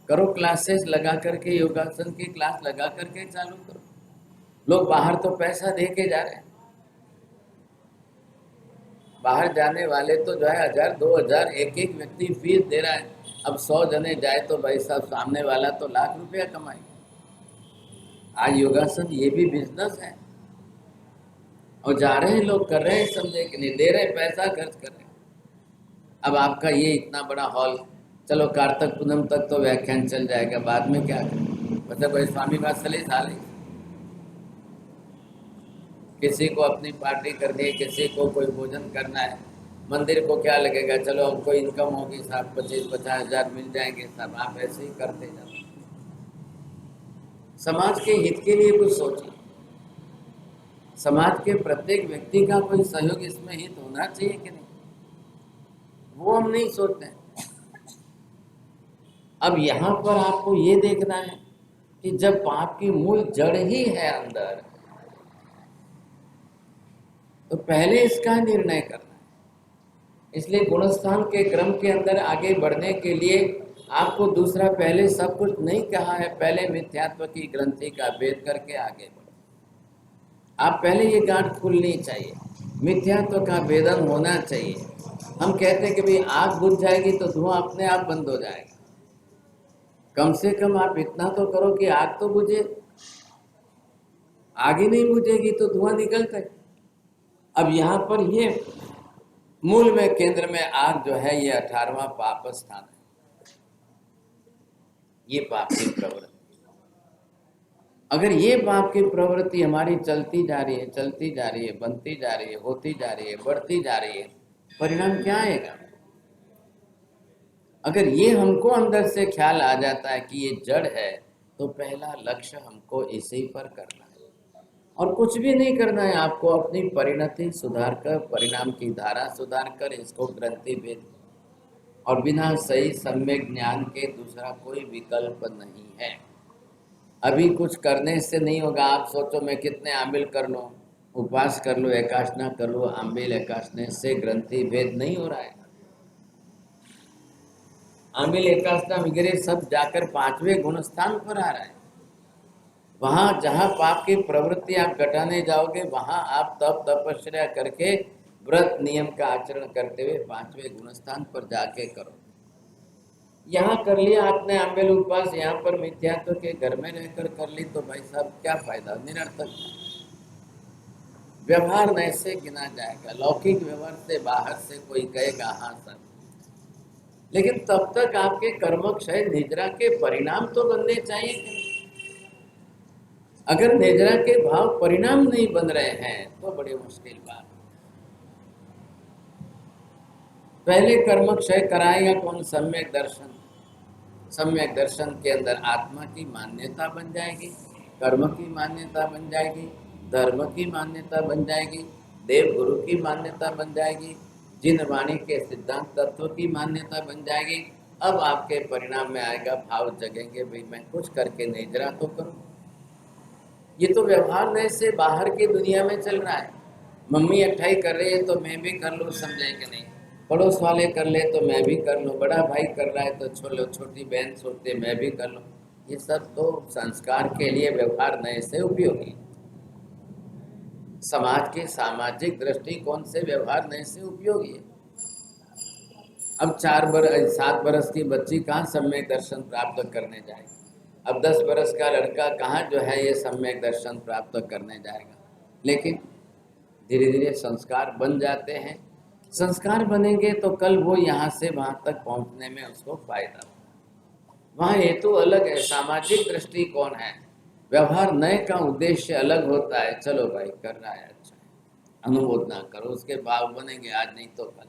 करो क्लासेस लगा करके, योगासन की क्लास लगा करके चालू करो। लोग बाहर तो पैसा दे के जा रहे हैं। बाहर जाने वाले तो जो है 1000-2000 एक एक व्यक्ति फीस दे रहा है। अब 100 जने जाए तो भाई साहब सामने वाला तो लाख रुपया कमाए। आज योगासन ये भी बिजनेस है, और जा रहे हैं लोग, कर रहे हैं, समझे कि नहीं, दे रहे हैं, पैसा खर्च कर रहे हैं। अब आपका ये इतना बड़ा हॉल, चलो कार्तिक पूनम तक तो व्याख्यान चल जाएगा, बाद में क्या करें। मतलब कोई स्वामी वात्सल्य साले, किसी को अपनी पार्टी करनी है, किसी को कोई भोजन करना है, मंदिर को क्या लगेगा, चलो हमको इनकम होगी साहब 25-50 हज़ार मिल जाएंगे साहब, आप ऐसे ही करते जाओ। समाज के हित के लिए कुछ सोचिए। समाज के प्रत्येक व्यक्ति का कोई सहयोग इसमें हित होना चाहिए कि नहीं, वो हम नहीं सोचते हैं। अब यहाँ पर आपको ये देखना है कि जब पाप की मूल जड़ ही है अंदर, तो पहले इसका निर्णय करना है। इसलिए गुणस्थान के क्रम के अंदर आगे बढ़ने के लिए आपको दूसरा पहले सब कुछ नहीं कहा है, पहले मिथ्यात्व की ग्रंथि का भेद करके आगे बढ़ो। आप पहले ये गांठ खुलनी चाहिए, मिथ्यात्व का भेदन होना चाहिए। हम कहते हैं कि भाई आग बुझ जाएगी तो धुआं अपने आप बंद हो जाएगा। कम से कम आप इतना तो करो कि आग तो बुझे। आग ही नहीं बुझेगी तो धुआं निकलता है। अब यहाँ पर ये मूल में केंद्र में आग जो है ये 18वां पाप स्थान है। ये पाप की प्रवृत्ति, अगर ये पाप की प्रवृत्ति हमारी चलती जा रही है, चलती जा रही है, बनती जा रही है, होती जा रही है, बढ़ती जा रही है, परिणाम क्या आएगा? अगर ये हमको अंदर से ख्याल आ जाता है कि ये जड़ है, तो पहला लक्ष्य हमको इसी पर करना है, और कुछ भी नहीं करना है। आपको अपनी परिणति सुधार कर, परिणाम की धारा सुधार कर, इसको ग्रंथि भेद और बिना सही सम्यक ज्ञान के दूसरा कोई विकल्प नहीं है। अभी कुछ करने से नहीं होगा। आप सोचो मैं कितने आमिल कर लूँ, उपवास कर लूँ, एकाशना कर लूँ, आमिल एकाशने से ग्रंथि भेद नहीं हो रहा है। आमिल एकाशना वगैरह सब जाकर 5वें गुण स्थान पर आ रहा है। वहां जहां पाप की प्रवृत्ति आप घटाने जाओगे, वहां आप तप तपस्या करके व्रत नियम का आचरण करते हुए 5वें गुण स्थान पर जाके करो। यहाँ कर लिया आपने आमिल उपवास, यहाँ पर मिथ्यात्व के घर में रहकर कर ली, तो भाई साहब क्या फायदा, निरर्थक। व्यवहार में से गिना जाएगा। लौकिक व्यवहार से बाहर से कोई कहेगा हाँ सर, लेकिन तब तक आपके कर्म क्षय निद्रा के परिणाम तो बनने चाहिए कि नहीं? अगर निद्रा के भाव परिणाम नहीं बन रहे हैं तो बड़ी मुश्किल बात। पहले कर्म क्षय कराएगा कौन? सम्यक दर्शन। सम्यक दर्शन के अंदर आत्मा की मान्यता बन जाएगी, कर्म की मान्यता बन जाएगी, धर्म की मान्यता बन जाएगी, देव गुरु की मान्यता बन जाएगी, जिन वाणी के सिद्धांत तत्व की मान्यता बन जाएगी। अब आपके परिणाम में आएगा भाव जगेंगे, भाई मैं कुछ करके निद्रा तो करूं। ये तो व्यवहार में से बाहर की दुनिया में चल रहा है। मम्मी अट्ठाई कर रही है तो मैं भी कर लूँ, समझे कि नहीं? पड़ोस वाले कर ले तो मैं भी कर लूँ, बड़ा भाई कर रहा है तो छोटी बहन सोचते मैं भी कर लूँ। ये सब तो संस्कार के लिए व्यवहार नए से उपयोगी। समाज के सामाजिक दृष्टिकोण से व्यवहार नए से उपयोगी है। अब 7 बरस की बच्ची कहाँ सम्यक दर्शन प्राप्त करने जाएगी? अब 10 बरस का लड़का कहाँ जो है ये सम्यक दर्शन प्राप्त करने जाएगा? लेकिन धीरे धीरे संस्कार बन जाते हैं। संस्कार बनेंगे तो कल वो यहाँ से वहाँ तक पहुँचने में उसको फायदा हो। वहाँ हेतु अलग है, सामाजिक दृष्टिकोण है। व्यवहार नए का उद्देश्य अलग होता है। चलो भाई कर रहा है, अच्छा है, अनुमोदना करो, उसके भाव बनेंगे आज नहीं तो कल।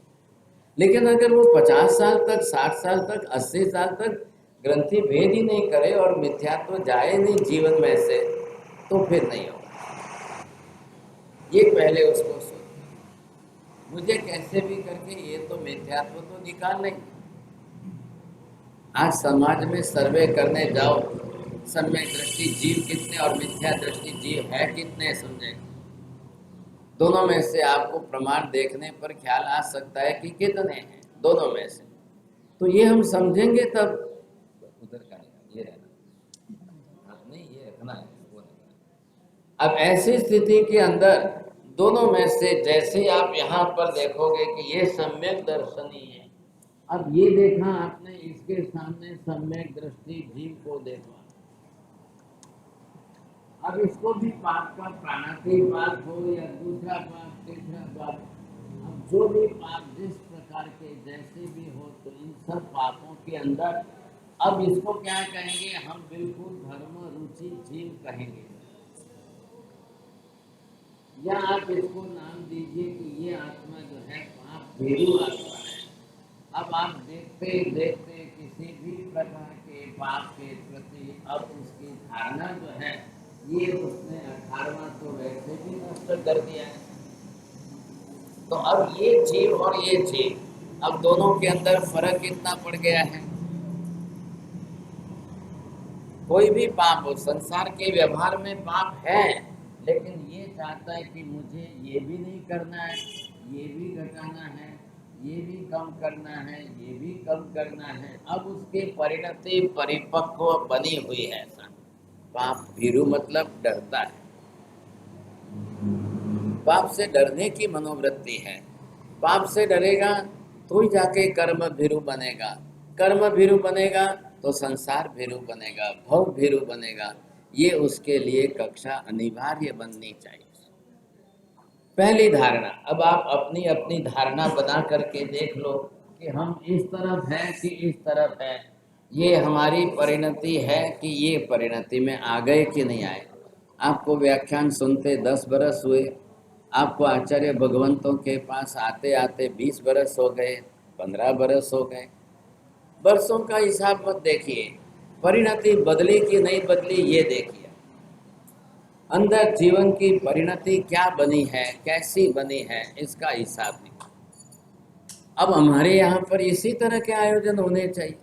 लेकिन अगर वो 50 साल तक, 60 साल तक, 80 साल तक ग्रंथि भेद ही नहीं करे और मिथ्यात्व जाए नहीं जीवन में से, तो फिर नहीं होगा। ये पहले उसको सोच, मुझे कैसे भी करके ये तो मिथ्यात्व तो निकाल नहीं। आज समाज में सर्वे करने जाओ, सम्यक दृष्टि जीव कितने और मिथ्या दृष्टि जीव है कितने, समझे? दोनों में से आपको प्रमाण देखने पर ख्याल आ सकता है कि कितने हैं दोनों में से। तो ये हम समझेंगे तब। उधर का नहीं, ये रहना, नहीं ये रखना है, वो रखना। अब ऐसी स्थिति के अंदर दोनों में से जैसे आप यहाँ पर देखोगे कि ये सम्यक दर्शन ही है। अब ये देखा आपने, इसके सामने सम्यक दृष्टि जीव को देखा। अब इसको भी पाप का प्राणातिक पाप हो या दूसरा पाप, तीसरा पाप, अब जो भी पाप जिस प्रकार के जैसे भी हो, तो इन सब पापों के अंदर अब इसको क्या कहेंगे? हम बिल्कुल धर्म रुचि जीव कहेंगे, या आप इसको नाम दीजिए कि ये आत्मा जो है पाप भीरू आत्मा है। अब आप देखते देखते किसी भी प्रकार के पाप के प्रति अब उसकी धारणा जो है, ये उसने 18वां तो वैसे भी नष्ट कर दिया है। तो अब ये जीव और ये जीव, अब दोनों के अंदर फर्क कितना पड़ गया है? कोई भी पाप हो, संसार के व्यवहार में पाप है, लेकिन ये चाहता है कि मुझे ये भी नहीं करना है, ये भी घटाना है, ये भी कम करना है, ये भी कम करना है। अब उसकी परिणति परिपक्व बनी हुई है। पाप भीरू मतलब डरता है, पाप से डरने की मनोवृत्ति है। पाप से डरेगा तो ही जाके कर्म भीरू बनेगा, कर्म भीरू बनेगा तो संसार भीरू बनेगा, भव भीरू बनेगा। ये उसके लिए कक्षा अनिवार्य बननी चाहिए। पहली धारणा। अब आप अपनी अपनी धारणा बना करके देख लो कि हम इस तरफ हैं कि इस तरफ है, ये हमारी परिणति है कि ये परिणति में आ गए कि नहीं आए। आपको व्याख्यान सुनते 10 बरस हुए, आपको आचार्य भगवंतों के पास आते आते 20 बरस हो गए, 15 बरस हो गए। बरसों का हिसाब मत देखिए, परिणति बदली कि नहीं बदली ये देखिए। अंदर जीवन की परिणति क्या बनी है, कैसी बनी है, इसका हिसाब नहीं। अब हमारे यहाँ पर इसी तरह के आयोजन होने चाहिए।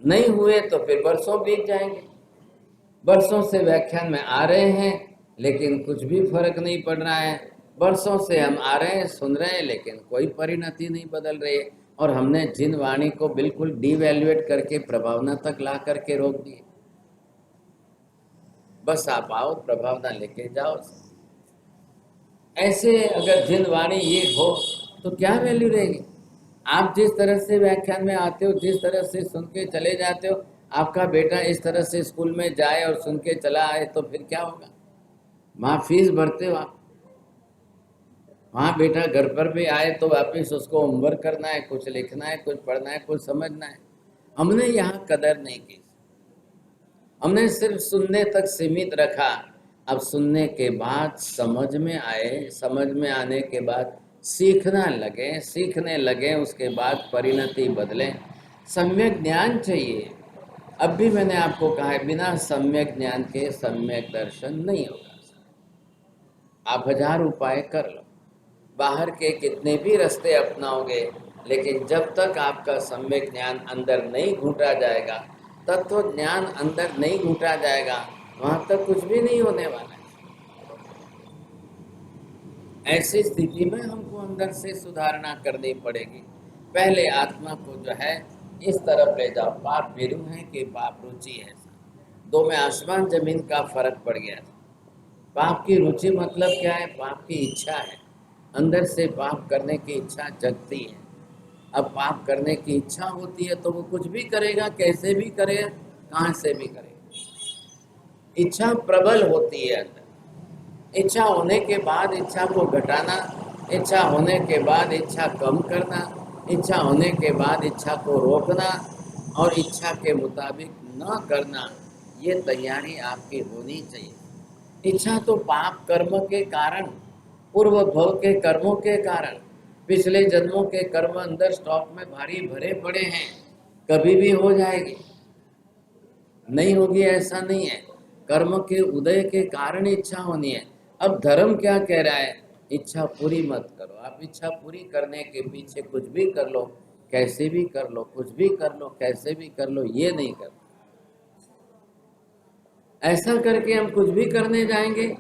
नहीं हुए तो फिर बरसों बीत जाएंगे। बरसों से व्याख्यान में आ रहे हैं लेकिन कुछ भी फर्क नहीं पड़ रहा है। बरसों से हम आ रहे हैं, सुन रहे हैं, लेकिन कोई परिणति नहीं बदल रही है। और हमने जिन वाणी को बिल्कुल डिवैल्यूएट करके प्रभावना तक ला करके रोक दिए। बस आप आओ, प्रभावना लेके जाओ। ऐसे अगर जिन वाणी ये हो तो क्या वैल्यू रहेगी। आप जिस तरह से व्याख्यान में आते हो, जिस तरह से सुन के चले जाते हो, आपका बेटा इस तरह से स्कूल में जाए और सुन के चला आए तो फिर क्या होगा। वहाँ फीस भरते हो आप, वहाँ बेटा घर पर भी आए तो वापिस उसको होमवर्क करना है, कुछ लिखना है, कुछ पढ़ना है, कुछ समझना है। हमने यहाँ कदर नहीं की, हमने सिर्फ सुनने तक सीमित रखा। अब सुनने के बाद समझ में आए, समझ में आने के बाद सीखने लगे, उसके बाद परिणति बदले। सम्यक ज्ञान चाहिए। अब भी मैंने आपको कहा है, बिना सम्यक ज्ञान के सम्यक दर्शन नहीं होगा। आप 1000 उपाय कर लो, बाहर के कितने भी रास्ते अपनाओगे, लेकिन जब तक आपका सम्यक ज्ञान अंदर नहीं घुटा जाएगा, तत्व ज्ञान अंदर नहीं घुटा जाएगा, वहां तक कुछ भी नहीं होने वाला है। ऐसी स्थिति में हमको अंदर से सुधारना करनी पड़ेगी। पहले आत्मा को जो है इस तरफ ले जाओ। पाप भीरू है कि पाप रुचि है, दो में आसमान जमीन का फर्क पड़ गया था। पाप की रुचि मतलब क्या है? पाप की इच्छा है, अंदर से पाप करने की इच्छा जगती है। अब पाप करने की इच्छा होती है तो वो कुछ भी करेगा, कैसे भी करेगा, कहाँ से भी करेगा। इच्छा प्रबल होती है अंदर। इच्छा होने के बाद इच्छा को घटाना, इच्छा होने के बाद इच्छा कम करना, इच्छा होने के बाद इच्छा को रोकना और इच्छा के मुताबिक न करना, ये तैयारी आपकी होनी चाहिए। इच्छा तो पाप कर्म के कारण, पूर्व भव के कर्मों के कारण, पिछले जन्मों के कर्म अंदर स्टॉक में भारी भरे पड़े हैं। कभी भी हो जाएगी, नहीं होगी ऐसा नहीं है। कर्म के उदय के कारण इच्छा होनी है। अब धर्म क्या कह रहा है? इच्छा पूरी मत करो। आप इच्छा पूरी करने के पीछे कुछ भी कर लो, कैसे भी कर लो, कुछ भी कर लो, कैसे भी कर लो, ये नहीं कर। ऐसा करके हम कुछ भी करने जाएंगे,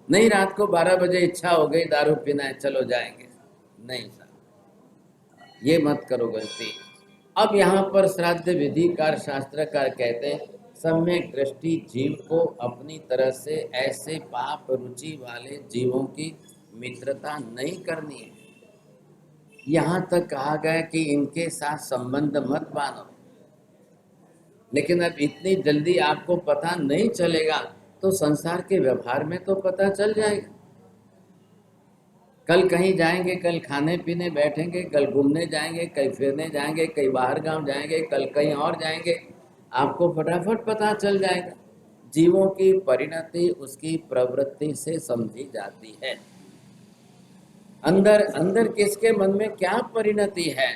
नहीं रात को 12 बजे इच्छा हो गई दारू पीना है, चलो जाएंगे, नहीं साहब, ये मत करो गलती। अब यहाँ पर श्राद्ध विधिकार शास्त्रकार कहते हैं, सम्यक दृष्टि जीव को अपनी तरह से ऐसे पाप रुचि वाले जीवों की मित्रता नहीं करनी है। यहाँ तक कहा गया कि इनके साथ संबंध मत बांधो। लेकिन अब इतनी जल्दी आपको पता नहीं चलेगा तो संसार के व्यवहार में तो पता चल जाएगा। कल कहीं जाएंगे, कल खाने पीने बैठेंगे, कल घूमने जाएंगे, कहीं फिरने जाएंगे, कहीं बाहर गांव जाएंगे, कल कहीं और जाएंगे, आपको फटाफट पता चल जाएगा। जीवों की परिणति उसकी प्रवृत्ति से समझी जाती है। अंदर अंदर किसके मन में क्या परिणति है,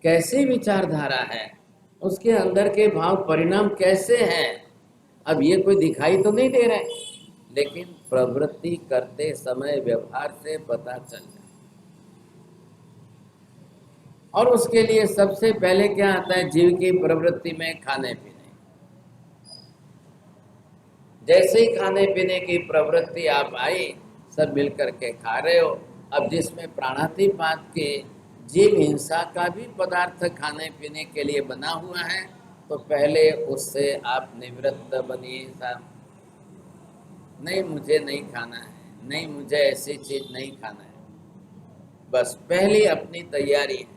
कैसी विचारधारा है, उसके अंदर के भाव परिणाम कैसे हैं, अब ये कोई दिखाई तो नहीं दे रहे, लेकिन प्रवृत्ति करते समय व्यवहार से पता चल जाए। और उसके लिए सबसे पहले क्या आता है? जीव की प्रवृत्ति में खाने पीने। जैसे ही खाने पीने की प्रवृत्ति आप आई, सब मिलकर के खा रहे हो। अब जिसमें प्राणातिपात के जीव हिंसा का भी पदार्थ खाने पीने के लिए बना हुआ है, तो पहले उससे आप निवृत्त बनिए। साहब, नहीं मुझे नहीं खाना है, नहीं मुझे ऐसी चीज नहीं खाना है, बस पहली अपनी तैयारी है।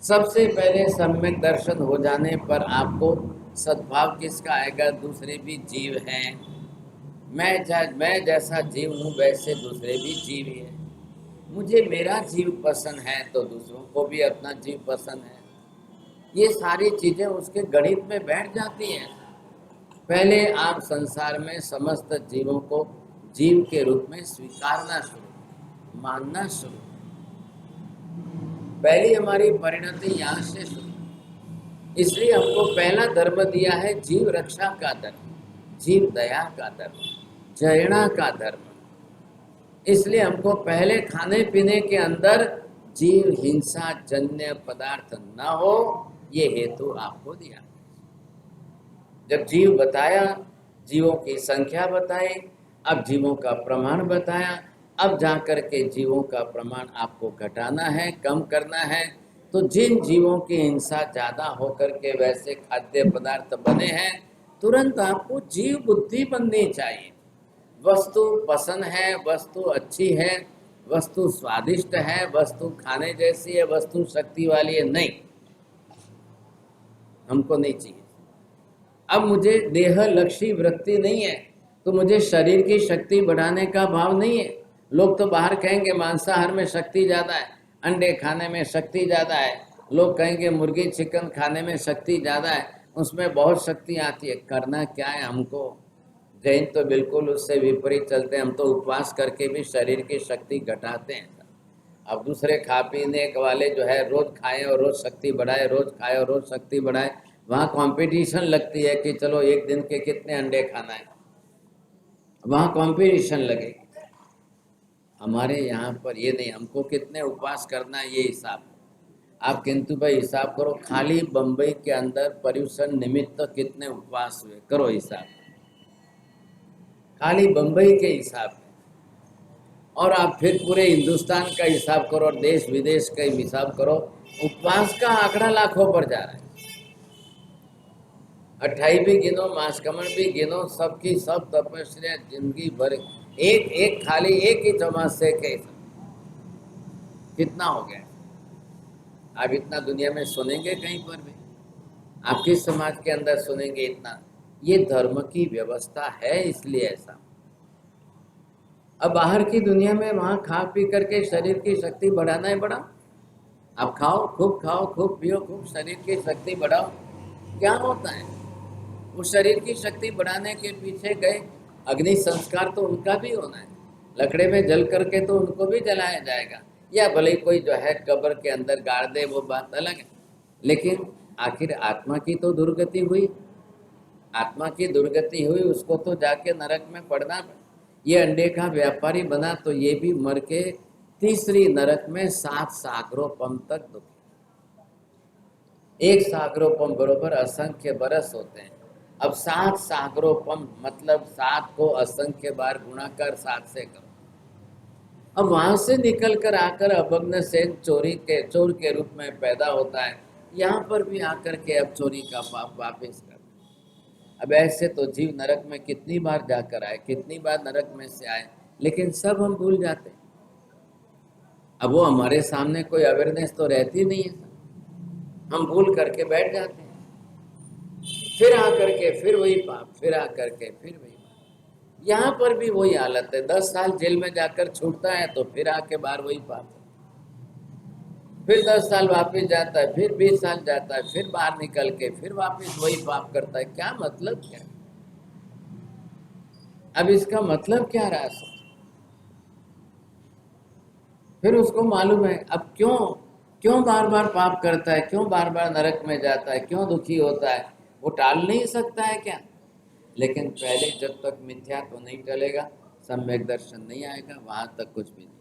सबसे पहले सम्यक दर्शन हो जाने पर आपको सद्भाव किसका आएगा? दूसरे भी जीव हैं, मैं जैसा जीव हूँ वैसे दूसरे भी जीव ही हैं। मुझे मेरा जीव पसंद है तो दूसरों को भी अपना जीव पसंद है। ये सारी चीजें उसके गणित में बैठ जाती हैं। पहले आप संसार में समस्त जीवों को जीव के रूप में स्वीकारना शुरू, मानना शुरू। पहली हमारी परिणति यहाँ से शुरू। इसलिए हमको पहला धर्म दिया है जीव रक्षा का धर्म, जीव दया का धर्म, जयणा का धर्म। इसलिए हमको पहले खाने पीने के अंदर जीव हिंसा जन्य पदार्थ न हो, ये हेतु आपको दिया। जब जीव बताया, जीवों की संख्या बताई, अब जीवों का प्रमाण बताया, अब जाकर के जीवों का प्रमाण आपको घटाना है, कम करना है। तो जिन जीवों की हिंसा ज़्यादा होकर के वैसे खाद्य पदार्थ बने हैं, तुरंत आपको जीव बुद्धि बननी चाहिए। वस्तु पसंद है, वस्तु अच्छी है, वस्तु स्वादिष्ट है, वस्तु खाने जैसी है, वस्तु शक्ति वाली है, नहीं, हमको नहीं चाहिए। अब मुझे देह लक्षी वृत्ति नहीं है, तो मुझे शरीर की शक्ति बढ़ाने का भाव नहीं है। लोग तो बाहर कहेंगे मांसाहार में शक्ति ज़्यादा है, अंडे खाने में शक्ति ज़्यादा है, लोग कहेंगे मुर्गी चिकन खाने में शक्ति ज़्यादा है, उसमें बहुत शक्ति आती है। करना क्या है हमको? जैन तो बिल्कुल उससे विपरीत चलते हैं, हम तो उपवास करके भी शरीर की शक्ति घटाते हैं। अब दूसरे खा पीने वाले जो है रोज खाएं और रोज शक्ति बढ़ाए, रोज खाए और रोज शक्ति बढ़ाए, वहाँ कंपटीशन लगती है कि चलो एक दिन के कितने अंडे खाना है, वहाँ कंपटीशन लगेगी। हमारे यहाँ पर ये नहीं, हमको कितने उपवास करना है ये हिसाब। आप किंतु भाई हिसाब करो, खाली बम्बई के अंदर पर्यूषण निमित्त कितने उपवास हुए, करो हिसाब, खाली बम्बई के हिसाब में। और आप फिर पूरे हिंदुस्तान का हिसाब करो और देश विदेश का हिसाब करो, उपवास का आंकड़ा लाखों पर जा रहा है। 28 भी गिनो, मासकमण भी गिनो, सबकी सब तपस्या जिंदगी भर, एक एक खाली एक ही चौमासे के कितना हो गया। आप इतना दुनिया में सुनेंगे कहीं पर भी? आप किस समाज के अंदर सुनेंगे इतना? ये धर्म की व्यवस्था है, इसलिए ऐसा। अब बाहर की दुनिया में वहाँ खा पी करके शरीर की शक्ति बढ़ाना है, बढ़ाओ। आप खाओ, खूब पियो, खूब शरीर की शक्ति बढ़ाओ। क्या होता है? उस शरीर की शक्ति बढ़ाने के पीछे गए, अग्नि संस्कार तो उनका भी होना है, लकड़े में जल करके तो उनको भी जलाया जाएगा, या भले कोई जो है कब्र के अंदर गाड़ दे, वो बात अलग है। लेकिन आखिर आत्मा की तो दुर्गति हुई, आत्मा की दुर्गति हुई, उसको तो जाके नरक में पड़ना। ये अंडे का व्यापारी बना तो ये भी मर के तीसरी नरक में 7 सागरोपम तक दुखी। 1 सागरोपम बरोबर असंख्य बरस होते हैं। अब 7 सागरोपम मतलब 7 को असंख्य बार गुणा कर 7 से करो। अब वहां से निकल कर आकर अभग्न से चोर के रूप में पैदा होता है, यहाँ पर भी आकर के अब चोरी का पाप वापिस कर। अब ऐसे तो जीव नरक में कितनी बार जाकर आए, कितनी बार नरक में से आए, लेकिन सब हम भूल जाते। अब वो हमारे सामने कोई अवेयरनेस तो रहती नहीं है, हम भूल करके बैठ जाते हैं। फिर आकर के फिर वही पाप, फिर आकर के फिर वही पाप। यहाँ पर भी वही हालत है। 10 साल जेल में जाकर छूटता है तो फिर आके बाहर वही पाप, फिर 10 साल वापस जाता है, फिर 20 साल जाता है, फिर बाहर निकल के फिर वापस वही पाप करता है। क्या मतलब क्या? अब इसका मतलब क्या रहा? फिर उसको मालूम है अब क्यों बार बार पाप करता है, क्यों बार बार नरक में जाता है, क्यों दुखी होता है, वो टाल नहीं सकता है क्या? लेकिन पहले जब तक मिथ्या तो नहीं टलेगा, सम्यक दर्शन नहीं आएगा, वहां तक कुछ भी नहीं।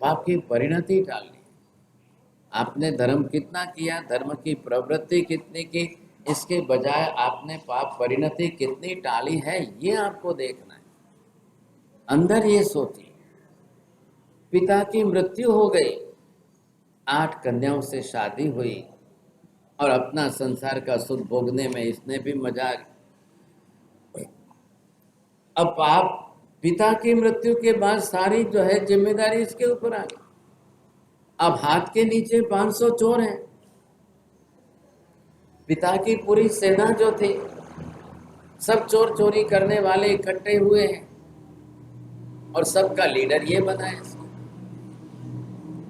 पाप की परिणति टालनी। आपने धर्म कितना किया, धर्म की प्रवृत्ति कितनी की, इसके बजाय आपने पाप परिणति कितनी टाली है, ये आपको देखना है। अंदर ये सोचिए, पिता की मृत्यु हो गई, 8 कन्याओं से शादी हुई और अपना संसार का सुख भोगने में इसने भी मजा। अब पाप, पिता की मृत्यु के बाद सारी जो है जिम्मेदारी इसके ऊपर आ गई। अब हाथ के नीचे 500 चोर हैं, पिता की पूरी सेना जो थी, सब चोर चोरी करने वाले इकट्ठे हुए हैं और सबका लीडर ये बना है।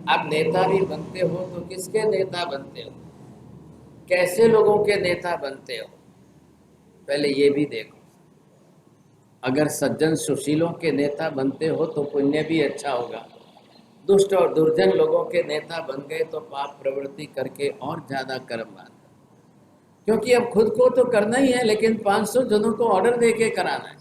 आप नेता भी बनते हो तो किसके नेता बनते हो, कैसे लोगों के नेता बनते हो, पहले ये भी देखो। अगर सज्जन सुशीलों के नेता बनते हो तो पुण्य भी अच्छा होगा, दुष्ट और दुर्जन लोगों के नेता बन गए तो पाप प्रवृत्ति करके और ज्यादा कर्म बांध। क्योंकि अब खुद को तो करना ही है, लेकिन 500 जनों को ऑर्डर दे के कराना है।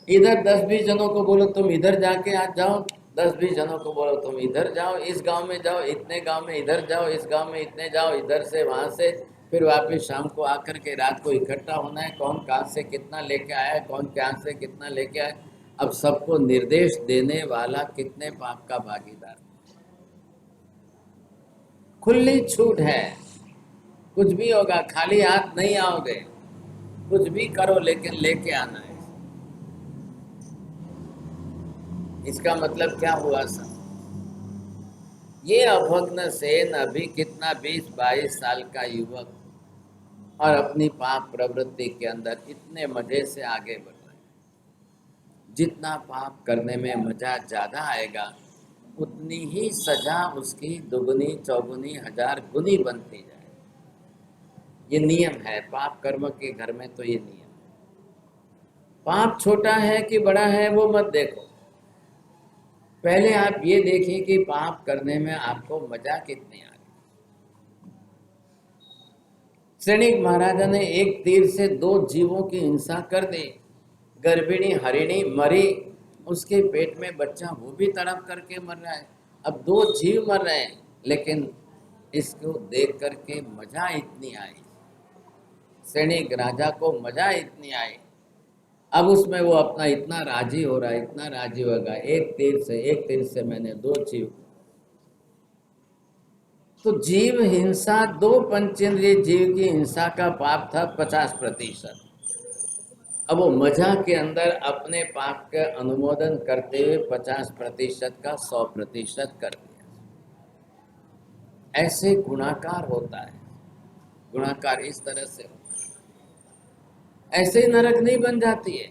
इधर 10-20 जनों को बोलो तुम इधर जाके आज जाओ, 10-20 जनों को बोलो तुम इधर जाओ, इस गांव में जाओ, इतने गांव में इधर जाओ, इस गांव में इतने जाओ, इधर से वहां से, फिर वापस शाम को आकर के रात को इकट्ठा होना है, कौन कहाँ से कितना लेके आया है, कौन क्या से कितना लेके आया। अब सबको निर्देश देने वाला कितने पाप का भागीदार। खुली छूट है, कुछ भी होगा, खाली हाथ नहीं आओगे, कुछ भी करो लेकिन लेके आना है। इसका मतलब क्या हुआ सर? ये अभग्न सेन अभी कितना 20-22 साल का युवक और अपनी पाप प्रवृत्ति के अंदर इतने मजे से आगे बढ़ रहा है। जितना पाप करने में मजा ज्यादा आएगा, उतनी ही सजा उसकी दुगुनी चौगुनी हजार गुनी बनती जाए। ये नियम है पाप कर्म के घर में, तो ये नियम है। पाप छोटा है कि बड़ा है वो मत देखो, पहले आप ये देखिए कि पाप करने में आपको मजा कितनी आ रही। श्रेणिक महाराजा ने एक तीर से 2 जीवों की हिंसा कर दी। गर्भिणी हरिणी मरी, उसके पेट में बच्चा, वो भी तड़प करके मर रहा है। अब 2 जीव मर रहे हैं, लेकिन इसको देख करके मजा इतनी आई, सैनिक राजा को मजा इतनी आई। अब उसमें वो अपना इतना राजी हो रहा है, इतना राजी होगा, एक तीर से मैंने 2 जीव। तो जीव हिंसा, 2 पंचेंद्रिय जीव की हिंसा का पाप था 50%। अब वो मजा के अंदर अपने पाप का अनुमोदन करते हुए 50% का 100% कर दिया। ऐसे गुणाकार होता है, गुणाकार इस तरह से होता है। ऐसे ही नरक नहीं बन जाती है,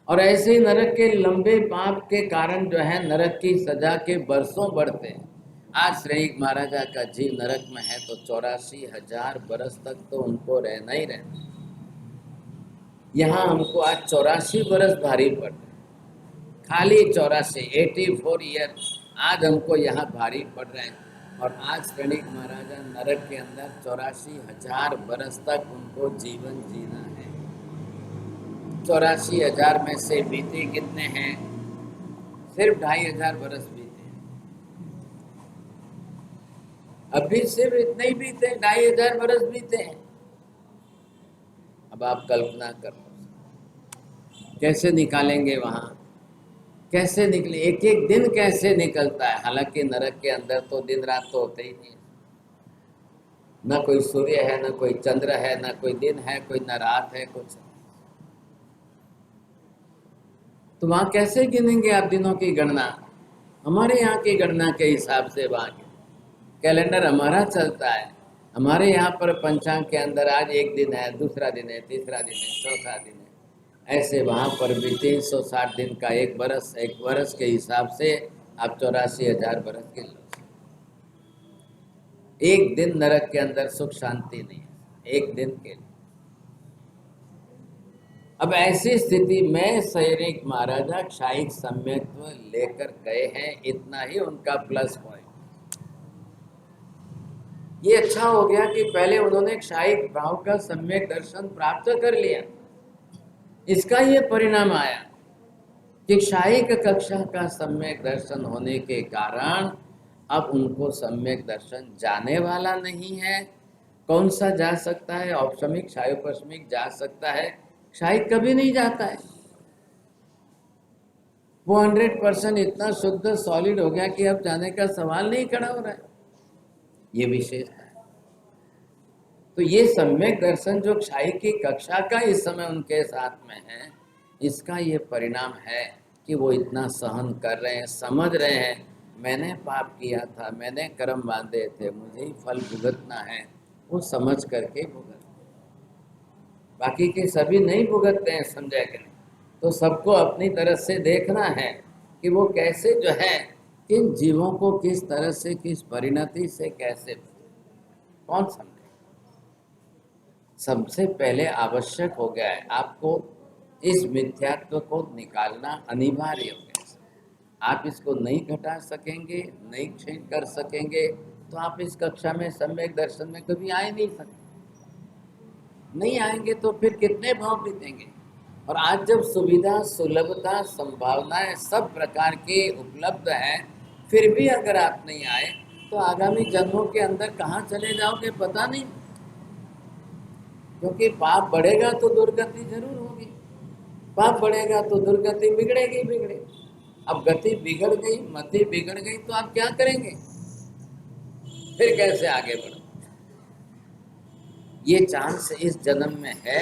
और ऐसे ही नरक के लंबे पाप के कारण जो है नरक की सजा के बरसों बढ़ते हैं। आज श्रेणिक महाराजा का जीव नरक में है तो 84,000 बरस तक तो उनको रहना ही रहना। यहाँ हमको आज 84 बरस भारी पड़ रहे, खाली 84 ईयर आज हमको यहाँ भारी पड़ रहे हैं। और आज श्रेणिक महाराजा नरक के अंदर 84,000 बरस तक उनको जीवन जीना है। 84,000 में से बीते कितने हैं? सिर्फ 2,500 बरस बीते हैं। अभी सिर्फ इतने ही बीते, 2,500 बरस बीते हैं। अब आप कल्पना करो कैसे निकालेंगे वहां, कैसे निकले, एक एक दिन कैसे निकलता है। हालांकि नरक के अंदर तो दिन रात तो होते ही नहीं, न कोई सूर्य है, न कोई चंद्र है, न कोई दिन है, कोई न रात है, कुछ। तो वहां कैसे गिनेंगे आप दिनों की गणना? हमारे यहाँ की गणना के हिसाब से वहां कैलेंडर हमारा चलता है। हमारे यहाँ पर पंचांग के अंदर आज एक दिन है, दूसरा दिन है, तीसरा दिन है, चौथा दिन है। ऐसे वहाँ पर भी 360 दिन का एक बरस के हिसाब से आप 84,000 बरस के लो। एक दिन नरक के अंदर सुख शांति नहीं है, एक दिन के लिए। अब ऐसी स्थिति में सैनिक महाराजा क्षायिक सम्यक्त्व लेकर गए हैं, इतना ही उनका प्लस पॉइंट। ये अच्छा हो गया कि पहले उन्होंने क्षायिक भाव का सम्यक दर्शन प्राप्त कर लिया। इसका ये परिणाम आया कि क्षायिक कक्षा का सम्यक दर्शन होने के कारण अब उनको सम्यक दर्शन जाने वाला नहीं है। कौन सा जा सकता है? औपशमिक, क्षायोपशमिक जा सकता है, क्षायिक कभी नहीं जाता है। वो 100% इतना शुद्ध सॉलिड हो गया कि अब जाने का सवाल नहीं खड़ा हो रहा है। ये विशेषता है। तो ये सम्यक दर्शन जो क्षायिक की कक्षा का इस समय उनके साथ में है, इसका ये परिणाम है कि वो इतना सहन कर रहे हैं, समझ रहे हैं मैंने पाप किया था, मैंने कर्म बांधे थे, मुझे ही फल भुगतना है, वो समझ करके भुगत। बाकी के सभी नहीं भुगतते हैं, समझा कि नहीं। तो सबको अपनी तरफ से देखना है कि वो कैसे जो है किन जीवों को किस तरह से, किस परिणति से कैसे, कौन समझे। सबसे पहले आवश्यक हो गया है आपको इस मिथ्यात्व को निकालना, अनिवार्य हो गया। आप इसको नहीं घटा सकेंगे, नहीं क्षीण कर सकेंगे, तो आप इस कक्षा में सम्यक दर्शन में कभी आ ही नहीं सकते। नहीं आएंगे तो फिर कितने भाव बीतेंगे। और आज जब सुविधा, सुलभता, संभावनाएं सब प्रकार की उपलब्ध है, फिर भी अगर आप नहीं आए तो आगामी जन्मों के अंदर कहाँ चले जाओगे पता नहीं, क्योंकि पाप बढ़ेगा तो दुर्गति जरूर होगी, पाप बढ़ेगा तो दुर्गति बिगड़ेगी बिगड़ेगी। अब गति बिगड़ गई, मति बिगड़ गई तो आप क्या करेंगे, फिर कैसे आगे बढ़ो। ये चांस इस जन्म में है,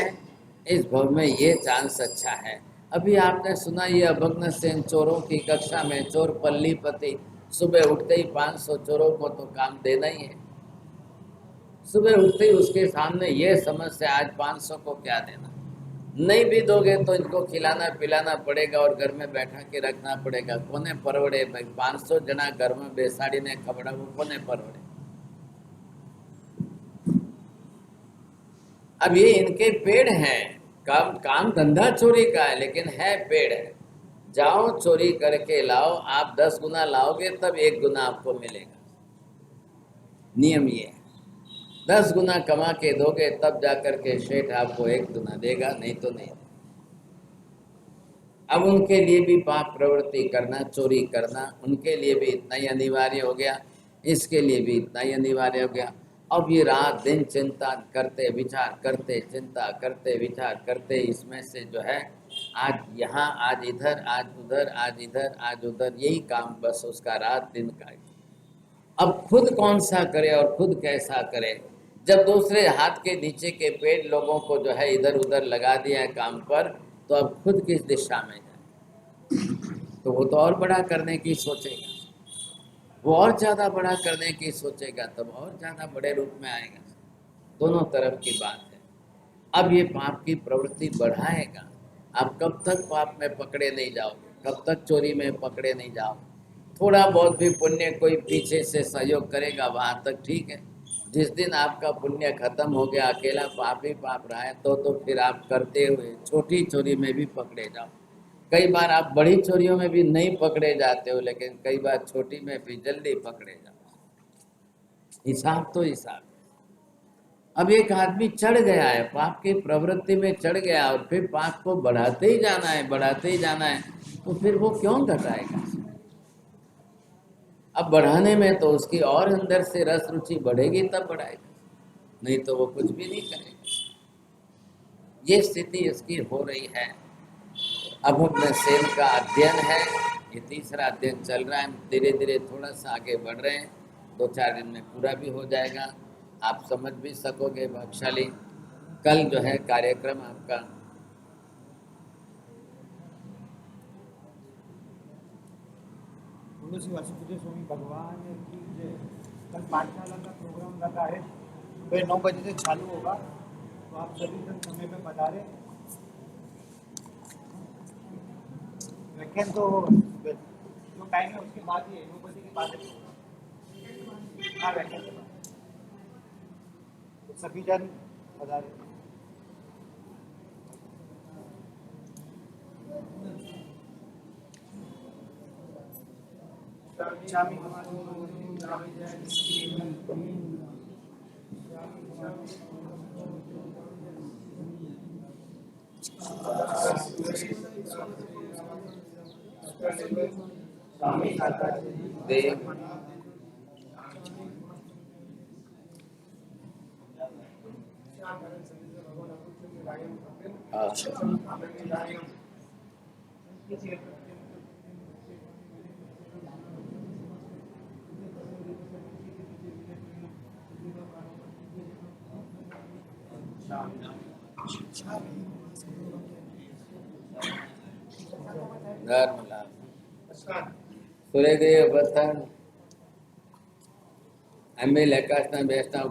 इस भव में ये चांस अच्छा है। अभी आपने सुना ये अभग्न सेन चोरों की कक्षा में चोर पल्लीपति सुबह उठते ही 500 चोरों को तो काम देना ही है। सुबह उठते ही उसके सामने ये समस्या, आज 500 को क्या देना, नहीं भी दोगे तो इनको खिलाना पिलाना पड़ेगा और घर में बैठा के रखना पड़ेगा। कोने परवड़े भाई, 500 जना घर में बेसाड़ी ने खबड़ा, वो कोने परवड़े। अब ये इनके पेड़ हैं, काम धंधा चोरी का है, लेकिन है पेड़ है। जाओ चोरी करके लाओ, आप 10 गुना लाओगे तब 1 गुना आपको मिलेगा। नियम ये है, 10 गुना कमा के दोगे तब जाकर के शेठ आपको 1 गुना देगा, नहीं तो नहीं। अब उनके लिए भी पाप प्रवृत्ति करना, चोरी करना, उनके लिए भी इतना ही अनिवार्य हो गया, इसके लिए भी इतना ही अनिवार्य हो गया। अब ये रात दिन चिंता करते, विचार करते, चिंता करते, विचार करते, इसमें से जो है आज यहाँ, आज इधर, आज उधर, आज इधर, आज उधर, यही काम बस उसका रात दिन का। अब खुद कौन सा करे और खुद कैसा करे, जब दूसरे हाथ के नीचे के पेड़ लोगों को जो है इधर उधर लगा दिया है काम पर, तो अब खुद किस दिशा में जाए। तो वो तो और बड़ा करने की सोचेगा, वो और ज़्यादा बड़ा करने की सोचेगा, तब और ज़्यादा बड़े रूप में आएगा। दोनों तरफ की बात है। अब ये पाप की प्रवृत्ति बढ़ाएगा। आप कब तक पाप में पकड़े नहीं जाओगे, कब तक चोरी में पकड़े नहीं जाओगे। थोड़ा बहुत भी पुण्य कोई पीछे से सहयोग करेगा वहाँ तक ठीक है। जिस दिन आपका पुण्य खत्म हो गया, अकेला पाप ही पाप रहा है, तो फिर आप करते हुए छोटी चोरी में भी पकड़े जाओ। कई बार आप बड़ी चोरियों में भी नहीं पकड़े जाते हो, लेकिन कई बार छोटी में भी जल्दी पकड़े जाओ। हिसाब तो हिसाब। अब एक आदमी चढ़ गया है, पाप की प्रवृत्ति में चढ़ गया और फिर पाप को बढ़ाते ही जाना है, बढ़ाते ही जाना है, तो फिर वो क्यों घटाएगा। अब बढ़ाने में तो उसकी और अंदर से रस रुचि बढ़ेगी तब बढ़ाएगा, नहीं तो वो कुछ भी नहीं करेगा। ये स्थिति इसकी हो रही है। अभग्न सेन का अध्ययन है, ये तीसरा अध्ययन चल रहा है। धीरे धीरे थोड़ा सा आगे बढ़ रहे हैं, 2-4 दिन में पूरा भी हो जाएगा, आप समझ भी सकोगे भाग्यशाली। कल जो है कार्यक्रम आपका तुलसी वासुदेव स्वामी भगवान की जय। कल पाठशाला का प्रोग्राम रखा है, सुबह 9 बजे से चालू होगा, तो आप सभी जन समय में पधारें। व्याख्यान तो जो टाइम है उसके बाद ही है, 9 बजे के बाद है। हाँ, व्याख्यान के बाद, तो सभी जन पधारें। देव धर्म लाभ सूर्यदेव बर्तन एम बी लेकाश बेचता हूँ,